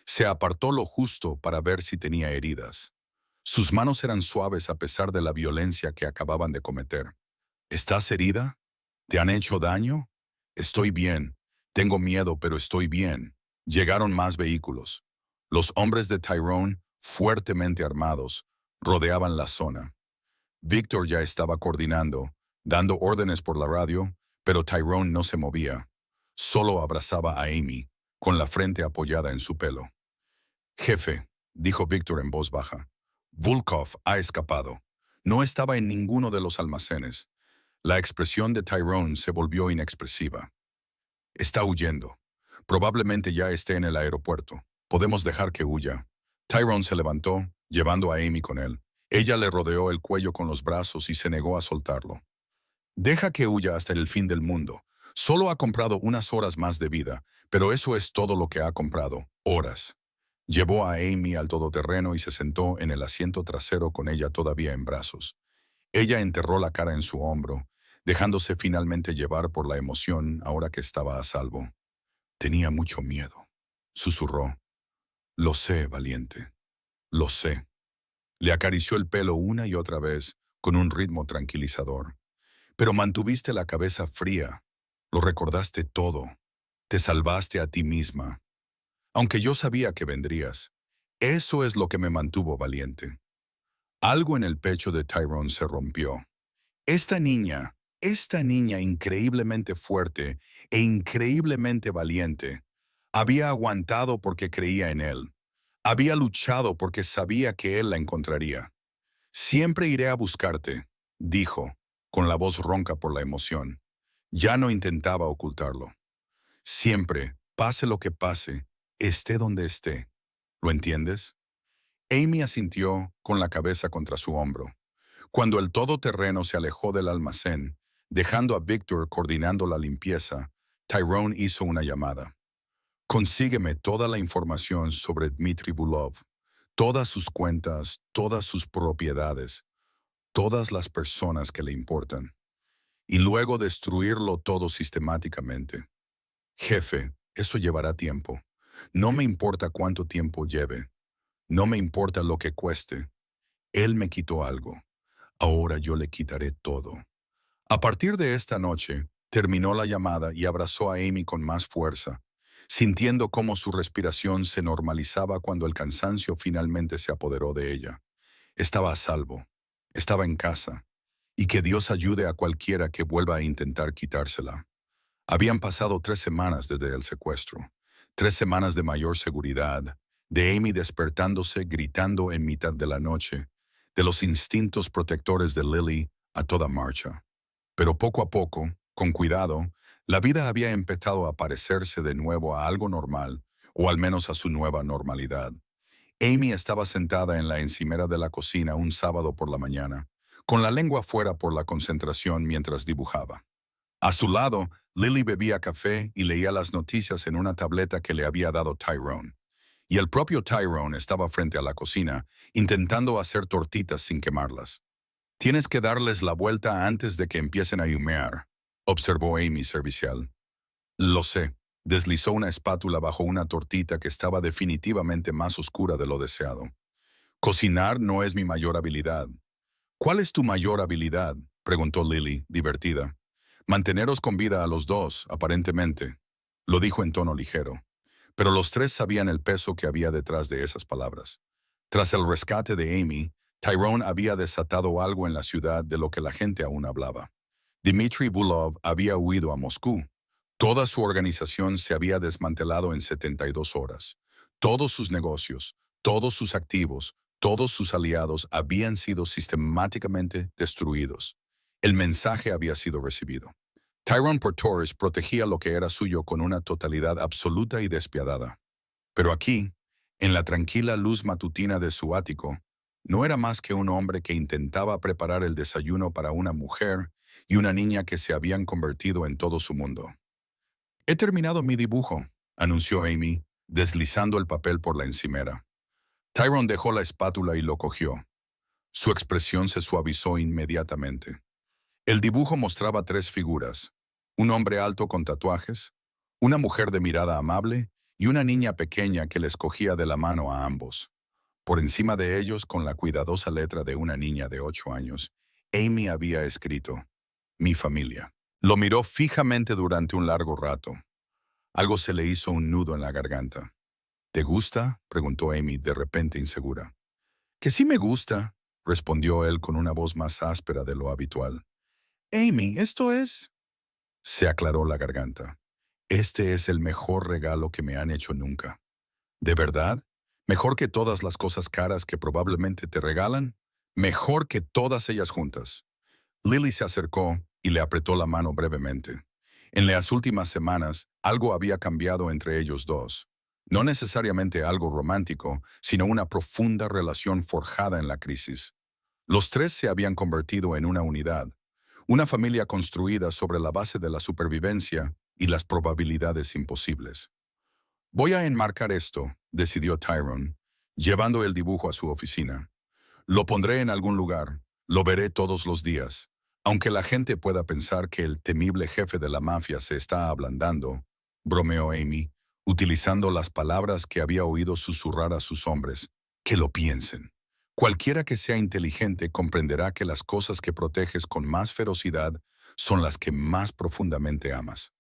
Se apartó lo justo para ver si tenía heridas. Sus manos eran suaves a pesar de la violencia que acababan de cometer. ¿Estás herida? ¿Te han hecho daño? Estoy bien. Tengo miedo, pero estoy bien. Llegaron más vehículos. Los hombres de Tyrone, fuertemente armados, rodeaban la zona. Victor ya estaba coordinando, dando órdenes por la radio, pero Tyrone no se movía. Solo abrazaba a Amy, con la frente apoyada en su pelo. Jefe, dijo Victor en voz baja, Volkov ha escapado. No estaba en ninguno de los almacenes. La expresión de Tyrone se volvió inexpresiva. Está huyendo. Probablemente ya esté en el aeropuerto. Podemos dejar que huya. Tyrone se levantó, llevando a Amy con él. Ella le rodeó el cuello con los brazos y se negó a soltarlo. Deja que huya hasta el fin del mundo. Solo ha comprado unas horas más de vida, pero eso es todo lo que ha comprado, horas. Llevó a Amy al todoterreno y se sentó en el asiento trasero con ella todavía en brazos. Ella enterró la cara en su hombro, dejándose finalmente llevar por la emoción ahora que estaba a salvo. Tenía mucho miedo, susurró. Lo sé, valiente. Lo sé. Le acarició el pelo una y otra vez, con un ritmo tranquilizador. Pero mantuviste la cabeza fría. Lo recordaste todo. Te salvaste a ti misma. Aunque yo sabía que vendrías. Eso es lo que me mantuvo valiente. Algo en el pecho de Tyrone se rompió. Esta niña increíblemente fuerte e increíblemente valiente, había aguantado porque creía en él. Había luchado porque sabía que él la encontraría. Siempre iré a buscarte, dijo, con la voz ronca por la emoción. Ya no intentaba ocultarlo. Siempre, pase lo que pase, esté donde esté. ¿Lo entiendes? Amy asintió con la cabeza contra su hombro. Cuando el todoterreno se alejó del almacén, dejando a Victor coordinando la limpieza, Tyrone hizo una llamada. Consígueme toda la información sobre Dmitry Bulov, todas sus cuentas, todas sus propiedades, todas las personas que le importan, y luego destruirlo todo sistemáticamente. Jefe, eso llevará tiempo. No me importa cuánto tiempo lleve. No me importa lo que cueste. Él me quitó algo. Ahora yo le quitaré todo. A partir de esta noche, terminó la llamada y abrazó a Amy con más fuerza, sintiendo cómo su respiración se normalizaba cuando el cansancio finalmente se apoderó de ella. Estaba a salvo, estaba en casa, y que Dios ayude a cualquiera que vuelva a intentar quitársela. Habían pasado 3 semanas desde el secuestro, 3 semanas de mayor seguridad, de Amy despertándose gritando en mitad de la noche, de los instintos protectores de Lily a toda marcha. Pero poco a poco, con cuidado, la vida había empezado a parecerse de nuevo a algo normal, o al menos a su nueva normalidad. Amy estaba sentada en la encimera de la cocina un sábado por la mañana, con la lengua fuera por la concentración mientras dibujaba. A su lado, Lily bebía café y leía las noticias en una tableta que le había dado Tyrone. Y el propio Tyrone estaba frente a la cocina, intentando hacer tortitas sin quemarlas. Tienes que darles la vuelta antes de que empiecen a humear, observó Amy servicial. Lo sé. Deslizó una espátula bajo una tortita que estaba definitivamente más oscura de lo deseado. Cocinar no es mi mayor habilidad. ¿Cuál es tu mayor habilidad?, preguntó Lily, divertida. Manteneros con vida a los dos, aparentemente, lo dijo en tono ligero. Pero los tres sabían el peso que había detrás de esas palabras. Tras el rescate de Amy, Tyrone había desatado algo en la ciudad de lo que la gente aún hablaba. Dmitry Bulov había huido a Moscú. Toda su organización se había desmantelado en 72 horas. Todos sus negocios, todos sus activos, todos sus aliados habían sido sistemáticamente destruidos. El mensaje había sido recibido. Tyrone Portores protegía lo que era suyo con una totalidad absoluta y despiadada. Pero aquí, en la tranquila luz matutina de su ático, no era más que un hombre que intentaba preparar el desayuno para una mujer y una niña que se habían convertido en todo su mundo. «He terminado mi dibujo», anunció Amy, deslizando el papel por la encimera. Tyrone dejó la espátula y lo cogió. Su expresión se suavizó inmediatamente. El dibujo mostraba tres figuras: un hombre alto con tatuajes, una mujer de mirada amable y una niña pequeña que les cogía de la mano a ambos. Por encima de ellos, con la cuidadosa letra de una niña de 8 años, Amy había escrito: «Mi familia». Lo miró fijamente durante un largo rato. Algo se le hizo un nudo en la garganta. «¿Te gusta?», preguntó Amy, de repente insegura. «Que sí me gusta», respondió él con una voz más áspera de lo habitual. «Amy, esto es...» Se aclaró la garganta. «Este es el mejor regalo que me han hecho nunca». «¿De verdad? ¿Mejor que todas las cosas caras que probablemente te regalan? Mejor que todas ellas juntas». Lily se acercó y le apretó la mano brevemente. En las últimas semanas, algo había cambiado entre ellos dos. No necesariamente algo romántico, sino una profunda relación forjada en la crisis. Los tres se habían convertido en una unidad, una familia construida sobre la base de la supervivencia y las probabilidades imposibles. «Voy a enmarcar esto», decidió Tyrone, llevando el dibujo a su oficina. «Lo pondré en algún lugar, lo veré todos los días. Aunque la gente pueda pensar que el temible jefe de la mafia se está ablandando», bromeó Amy, utilizando las palabras que había oído susurrar a sus hombres, «que lo piensen. Cualquiera que sea inteligente comprenderá que las cosas que proteges con más ferocidad son las que más profundamente amas».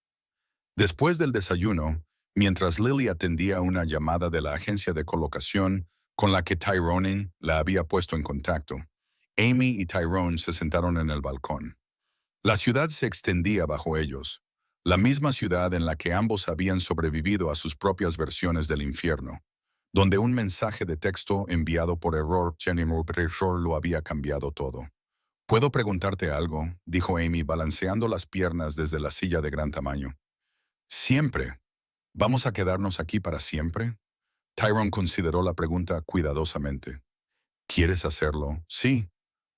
Después del desayuno, mientras Lily atendía una llamada de la agencia de colocación con la que Tyrone la había puesto en contacto, Amy y Tyrone se sentaron en el balcón. La ciudad se extendía bajo ellos, la misma ciudad en la que ambos habían sobrevivido a sus propias versiones del infierno, donde un mensaje de texto enviado por error lo había cambiado todo. «¿Puedo preguntarte algo?», dijo Amy, balanceando las piernas desde la silla de gran tamaño. «Siempre. ¿Vamos a quedarnos aquí para siempre?». Tyrone consideró la pregunta cuidadosamente. «¿Quieres hacerlo?». «Sí».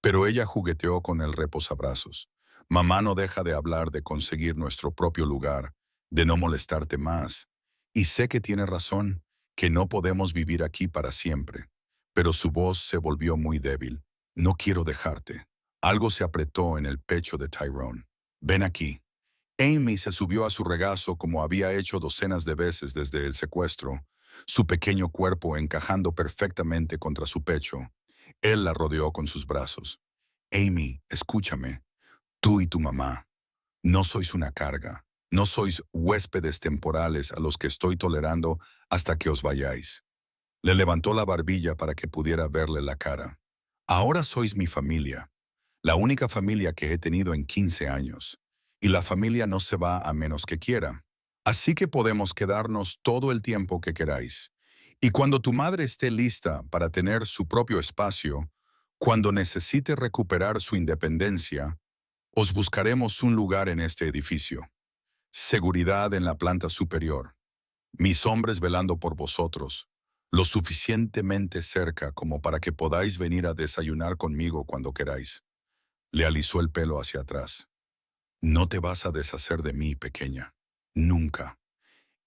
Pero ella jugueteó con el reposabrazos. «Mamá no deja de hablar de conseguir nuestro propio lugar, de no molestarte más. Y sé que tiene razón, que no podemos vivir aquí para siempre». Pero su voz se volvió muy débil. «No quiero dejarte». Algo se apretó en el pecho de Tyrone. «Ven aquí». Amy se subió a su regazo como había hecho docenas de veces desde el secuestro, su pequeño cuerpo encajando perfectamente contra su pecho. Él la rodeó con sus brazos. «Amy, escúchame. Tú y tu mamá. No sois una carga. No sois huéspedes temporales a los que estoy tolerando hasta que os vayáis». Le levantó la barbilla para que pudiera verle la cara. «Ahora sois mi familia, la única familia que he tenido en 15 años. Y la familia no se va a menos que quiera. Así que podemos quedarnos todo el tiempo que queráis. Y cuando tu madre esté lista para tener su propio espacio, cuando necesite recuperar su independencia, os buscaremos un lugar en este edificio. Seguridad en la planta superior. Mis hombres velando por vosotros, lo suficientemente cerca como para que podáis venir a desayunar conmigo cuando queráis». Le alisó el pelo hacia atrás. «No te vas a deshacer de mí, pequeña. Nunca».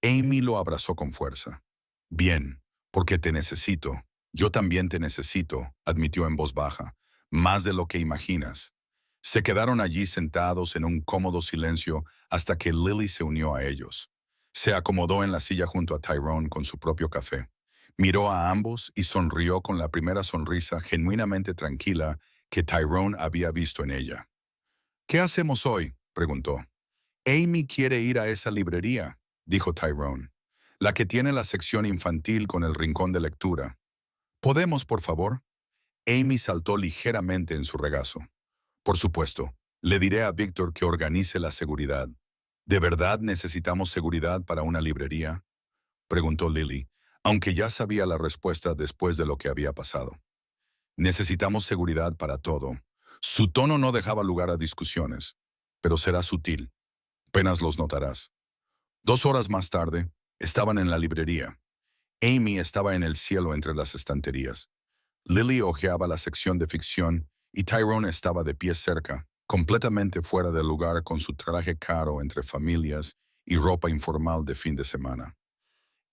Amy lo abrazó con fuerza. «Bien, porque te necesito. Yo también te necesito», admitió en voz baja. «Más de lo que imaginas». Se quedaron allí sentados en un cómodo silencio hasta que Lily se unió a ellos. Se acomodó en la silla junto a Tyrone con su propio café. Miró a ambos y sonrió con la primera sonrisa genuinamente tranquila que Tyrone había visto en ella. «¿Qué hacemos hoy?», preguntó. «Amy quiere ir a esa librería», dijo Tyrone, «la que tiene la sección infantil con el rincón de lectura». «¿Podemos, por favor?». Amy saltó ligeramente en su regazo. Por supuesto, le diré a Víctor que organice la seguridad. ¿De verdad necesitamos seguridad para una librería?, preguntó Lily, aunque ya sabía la respuesta después de lo que había pasado. Necesitamos seguridad para todo. Su tono no dejaba lugar a discusiones, pero será sutil. Apenas los notarás. 2 horas más tarde, estaban en la librería. Amy estaba en el cielo entre las estanterías. Lily hojeaba la sección de ficción y Tyrone estaba de pie cerca, completamente fuera de lugar con su traje caro entre familias y ropa informal de fin de semana.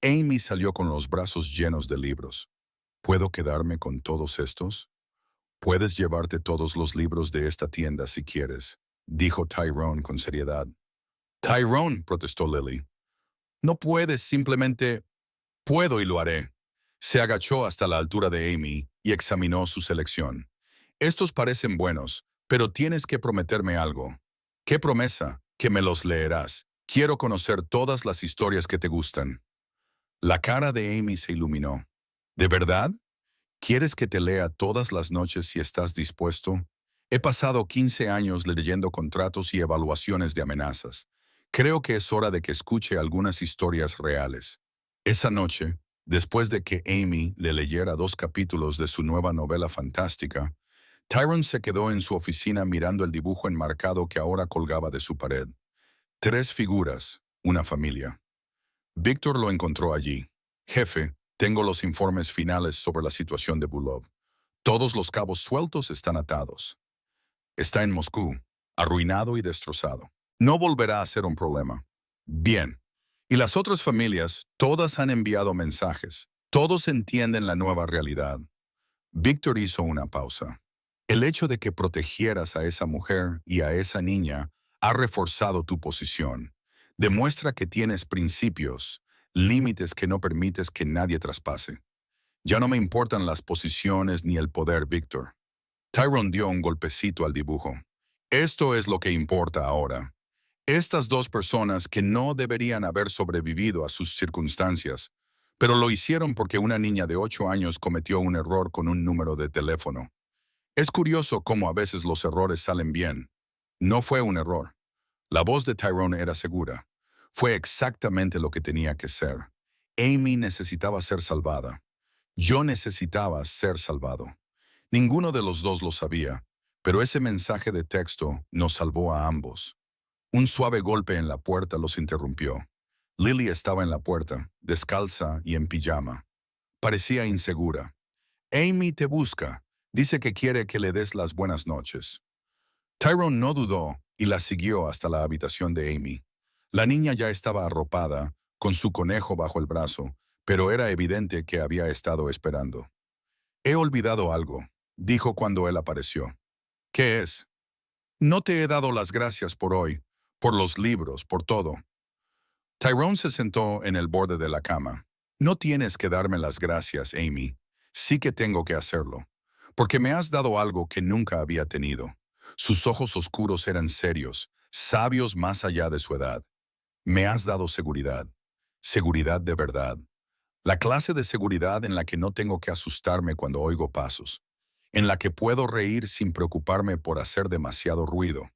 Amy salió con los brazos llenos de libros. ¿Puedo quedarme con todos estos? Puedes llevarte todos los libros de esta tienda si quieres, dijo Tyrone con seriedad. Tyrone, protestó Lily. No puedes, simplemente... Puedo y lo haré. Se agachó hasta la altura de Amy y examinó su selección. Estos parecen buenos, pero tienes que prometerme algo. ¿Qué promesa? Que me los leerás. Quiero conocer todas las historias que te gustan. La cara de Amy se iluminó. ¿De verdad? ¿Quieres que te lea todas las noches si estás dispuesto? He pasado 15 años leyendo contratos y evaluaciones de amenazas. Creo que es hora de que escuche algunas historias reales. Esa noche, después de que Amy le leyera 2 capítulos de su nueva novela fantástica, Tyrone se quedó en su oficina mirando el dibujo enmarcado que ahora colgaba de su pared. 3 figuras, una familia. Víctor lo encontró allí. Jefe, tengo los informes finales sobre la situación de Bulov. Todos los cabos sueltos están atados. Está en Moscú, arruinado y destrozado. No volverá a ser un problema. Bien. Y las otras familias, todas han enviado mensajes. Todos entienden la nueva realidad. Víctor hizo una pausa. El hecho de que protegieras a esa mujer y a esa niña ha reforzado tu posición. Demuestra que tienes principios, límites que no permites que nadie traspase. Ya no me importan las posiciones ni el poder, Víctor. Tyrone dio un golpecito al dibujo. Esto es lo que importa ahora. Estas 2 personas que no deberían haber sobrevivido a sus circunstancias, pero lo hicieron porque una niña de 8 años cometió un error con un número de teléfono. Es curioso cómo a veces los errores salen bien. No fue un error. La voz de Tyrone era segura. Fue exactamente lo que tenía que ser. Amy necesitaba ser salvada. Yo necesitaba ser salvado. Ninguno de los dos lo sabía, pero ese mensaje de texto nos salvó a ambos. Un suave golpe en la puerta los interrumpió. Lily estaba en la puerta, descalza y en pijama. Parecía insegura. Amy te busca. Dice que quiere que le des las buenas noches. Tyrone no dudó y la siguió hasta la habitación de Amy. La niña ya estaba arropada, con su conejo bajo el brazo, pero era evidente que había estado esperando. He olvidado algo, dijo cuando él apareció. ¿Qué es? No te he dado las gracias por hoy, por los libros, por todo. Tyrone se sentó en el borde de la cama. No tienes que darme las gracias, Amy. Sí que tengo que hacerlo, porque me has dado algo que nunca había tenido. Sus ojos oscuros eran serios, sabios más allá de su edad. Me has dado seguridad. Seguridad de verdad. La clase de seguridad en la que no tengo que asustarme cuando oigo pasos. En la que puedo reír sin preocuparme por hacer demasiado ruido.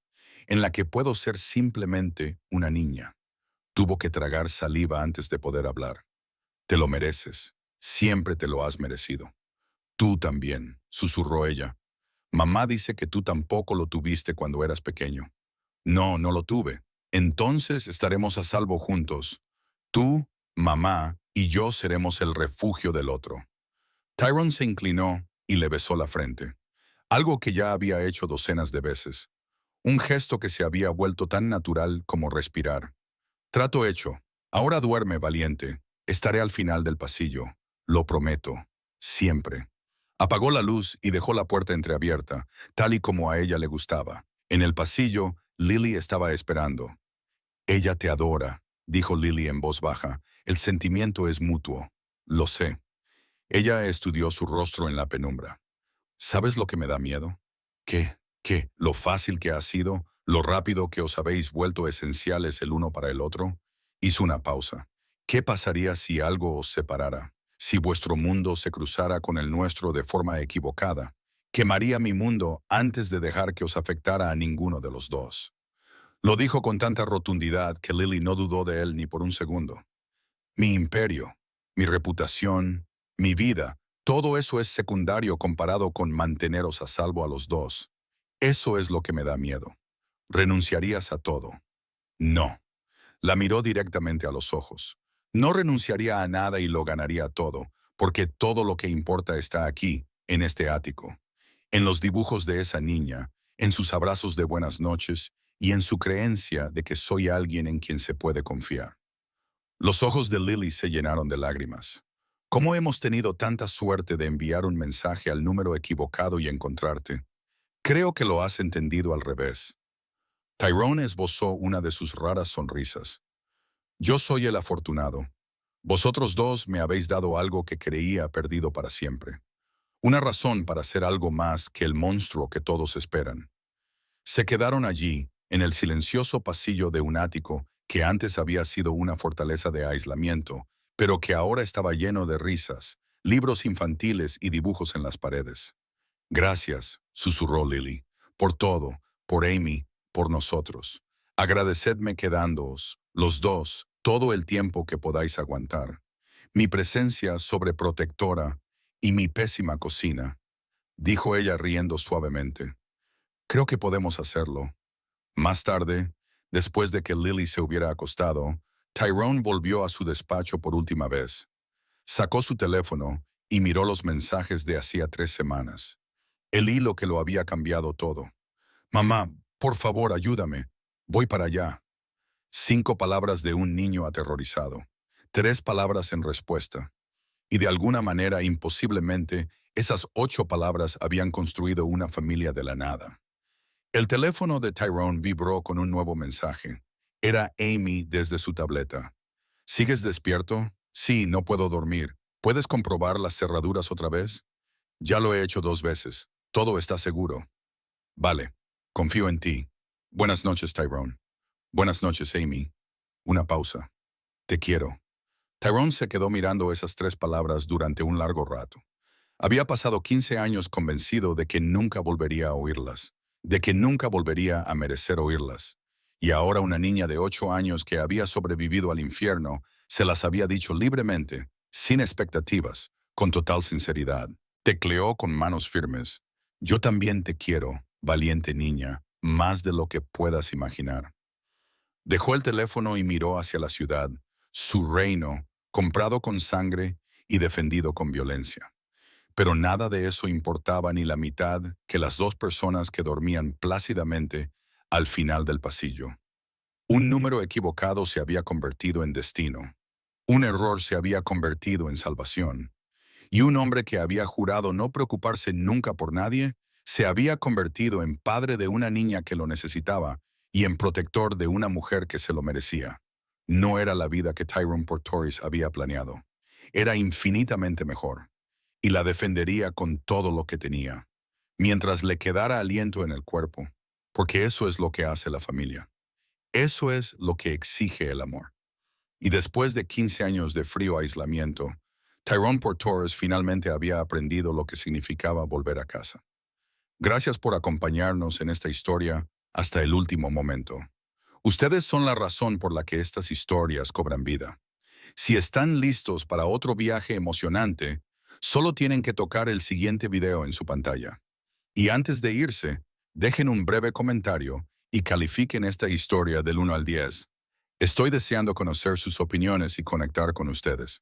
En la que puedo ser simplemente una niña. Tuvo que tragar saliva antes de poder hablar. Te lo mereces. Siempre te lo has merecido. Tú también, susurró ella. Mamá dice que tú tampoco lo tuviste cuando eras pequeño. No, no lo tuve. Entonces estaremos a salvo juntos. Tú, mamá y yo seremos el refugio del otro. Tyrone se inclinó y le besó la frente. Algo que ya había hecho docenas de veces. Un gesto que se había vuelto tan natural como respirar. Trato hecho. Ahora duerme, valiente. Estaré al final del pasillo. Lo prometo. Siempre. Apagó la luz y dejó la puerta entreabierta, tal y como a ella le gustaba. En el pasillo, Lily estaba esperando. Ella te adora, dijo Lily en voz baja. El sentimiento es mutuo. Lo sé. Ella estudió su rostro en la penumbra. ¿Sabes lo que me da miedo? ¿Qué? ¿Qué? ¿Lo fácil que ha sido? ¿Lo rápido que os habéis vuelto esenciales el uno para el otro? Hizo una pausa. ¿Qué pasaría si algo os separara? Si vuestro mundo se cruzara con el nuestro de forma equivocada, Quemaría mi mundo antes de dejar que os afectara a ninguno de los dos. Lo dijo con tanta rotundidad que Lily no dudó de él ni por un segundo. Mi imperio, mi reputación, mi vida, todo eso es secundario comparado con manteneros a salvo a los dos. Eso es lo que me da miedo. ¿Renunciarías a todo? No. La miró directamente a los ojos. No renunciaría a nada y lo ganaría todo, porque todo lo que importa está aquí, en este ático, en los dibujos de esa niña, en sus abrazos de buenas noches y en su creencia de que soy alguien en quien se puede confiar. Los ojos de Lily se llenaron de lágrimas. ¿Cómo hemos tenido tanta suerte de enviar un mensaje al número equivocado y encontrarte? Creo que lo has entendido al revés. Tyrone esbozó una de sus raras sonrisas. Yo soy el afortunado. Vosotros dos me habéis dado algo que creía perdido para siempre. Una razón para ser algo más que el monstruo que todos esperan. Se quedaron allí, en el silencioso pasillo de un ático que antes había sido una fortaleza de aislamiento, pero que ahora estaba lleno de risas, libros infantiles y dibujos en las paredes. Gracias, susurró Lily, por todo, por Amy, por nosotros. Agradecedme quedándoos, los dos, todo el tiempo que podáis aguantar. Mi presencia sobreprotectora y mi pésima cocina, dijo ella riendo suavemente. Creo que podemos hacerlo. Más tarde, después de que Lily se hubiera acostado, Tyrone volvió a su despacho por última vez. Sacó su teléfono y miró los mensajes de hacía 3 semanas. El hilo que lo había cambiado todo. Mamá, por favor, ayúdame. Voy para allá. 5 palabras de un niño aterrorizado. 3 palabras en respuesta. Y de alguna manera, imposiblemente, esas 8 palabras habían construido una familia de la nada. El teléfono de Tyrone vibró con un nuevo mensaje. Era Amy desde su tableta. ¿Sigues despierto? Sí, no puedo dormir. ¿Puedes comprobar las cerraduras otra vez? Ya lo he hecho 2 veces. Todo está seguro. Vale. Confío en ti. Buenas noches, Tyrone. Buenas noches, Amy. Una pausa. Te quiero. Tyrone se quedó mirando esas 3 palabras durante un largo rato. Había pasado 15 años convencido de que nunca volvería a oírlas, de que nunca volvería a merecer oírlas. Y ahora una niña de 8 años que había sobrevivido al infierno se las había dicho libremente, sin expectativas, con total sinceridad. Tecleó con manos firmes. Yo también te quiero, valiente niña, más de lo que puedas imaginar. Dejó el teléfono y miró hacia la ciudad, su reino, comprado con sangre y defendido con violencia. Pero nada de eso importaba ni la mitad que las 2 personas que dormían plácidamente al final del pasillo. Un número equivocado se había convertido en destino. Un error se había convertido en salvación. Y un hombre que había jurado no preocuparse nunca por nadie, se había convertido en padre de una niña que lo necesitaba y en protector de una mujer que se lo merecía. No era la vida que Tyrone Portoris había planeado. Era infinitamente mejor. Y la defendería con todo lo que tenía, mientras le quedara aliento en el cuerpo, porque eso es lo que hace la familia. Eso es lo que exige el amor. Y después de 15 años de frío aislamiento, Tyrone Portoris finalmente había aprendido lo que significaba volver a casa. Gracias por acompañarnos en esta historia hasta el último momento. Ustedes son la razón por la que estas historias cobran vida. Si están listos para otro viaje emocionante, solo tienen que tocar el siguiente video en su pantalla. Y antes de irse, dejen un breve comentario y califiquen esta historia del 1 al 10. Estoy deseando conocer sus opiniones y conectar con ustedes.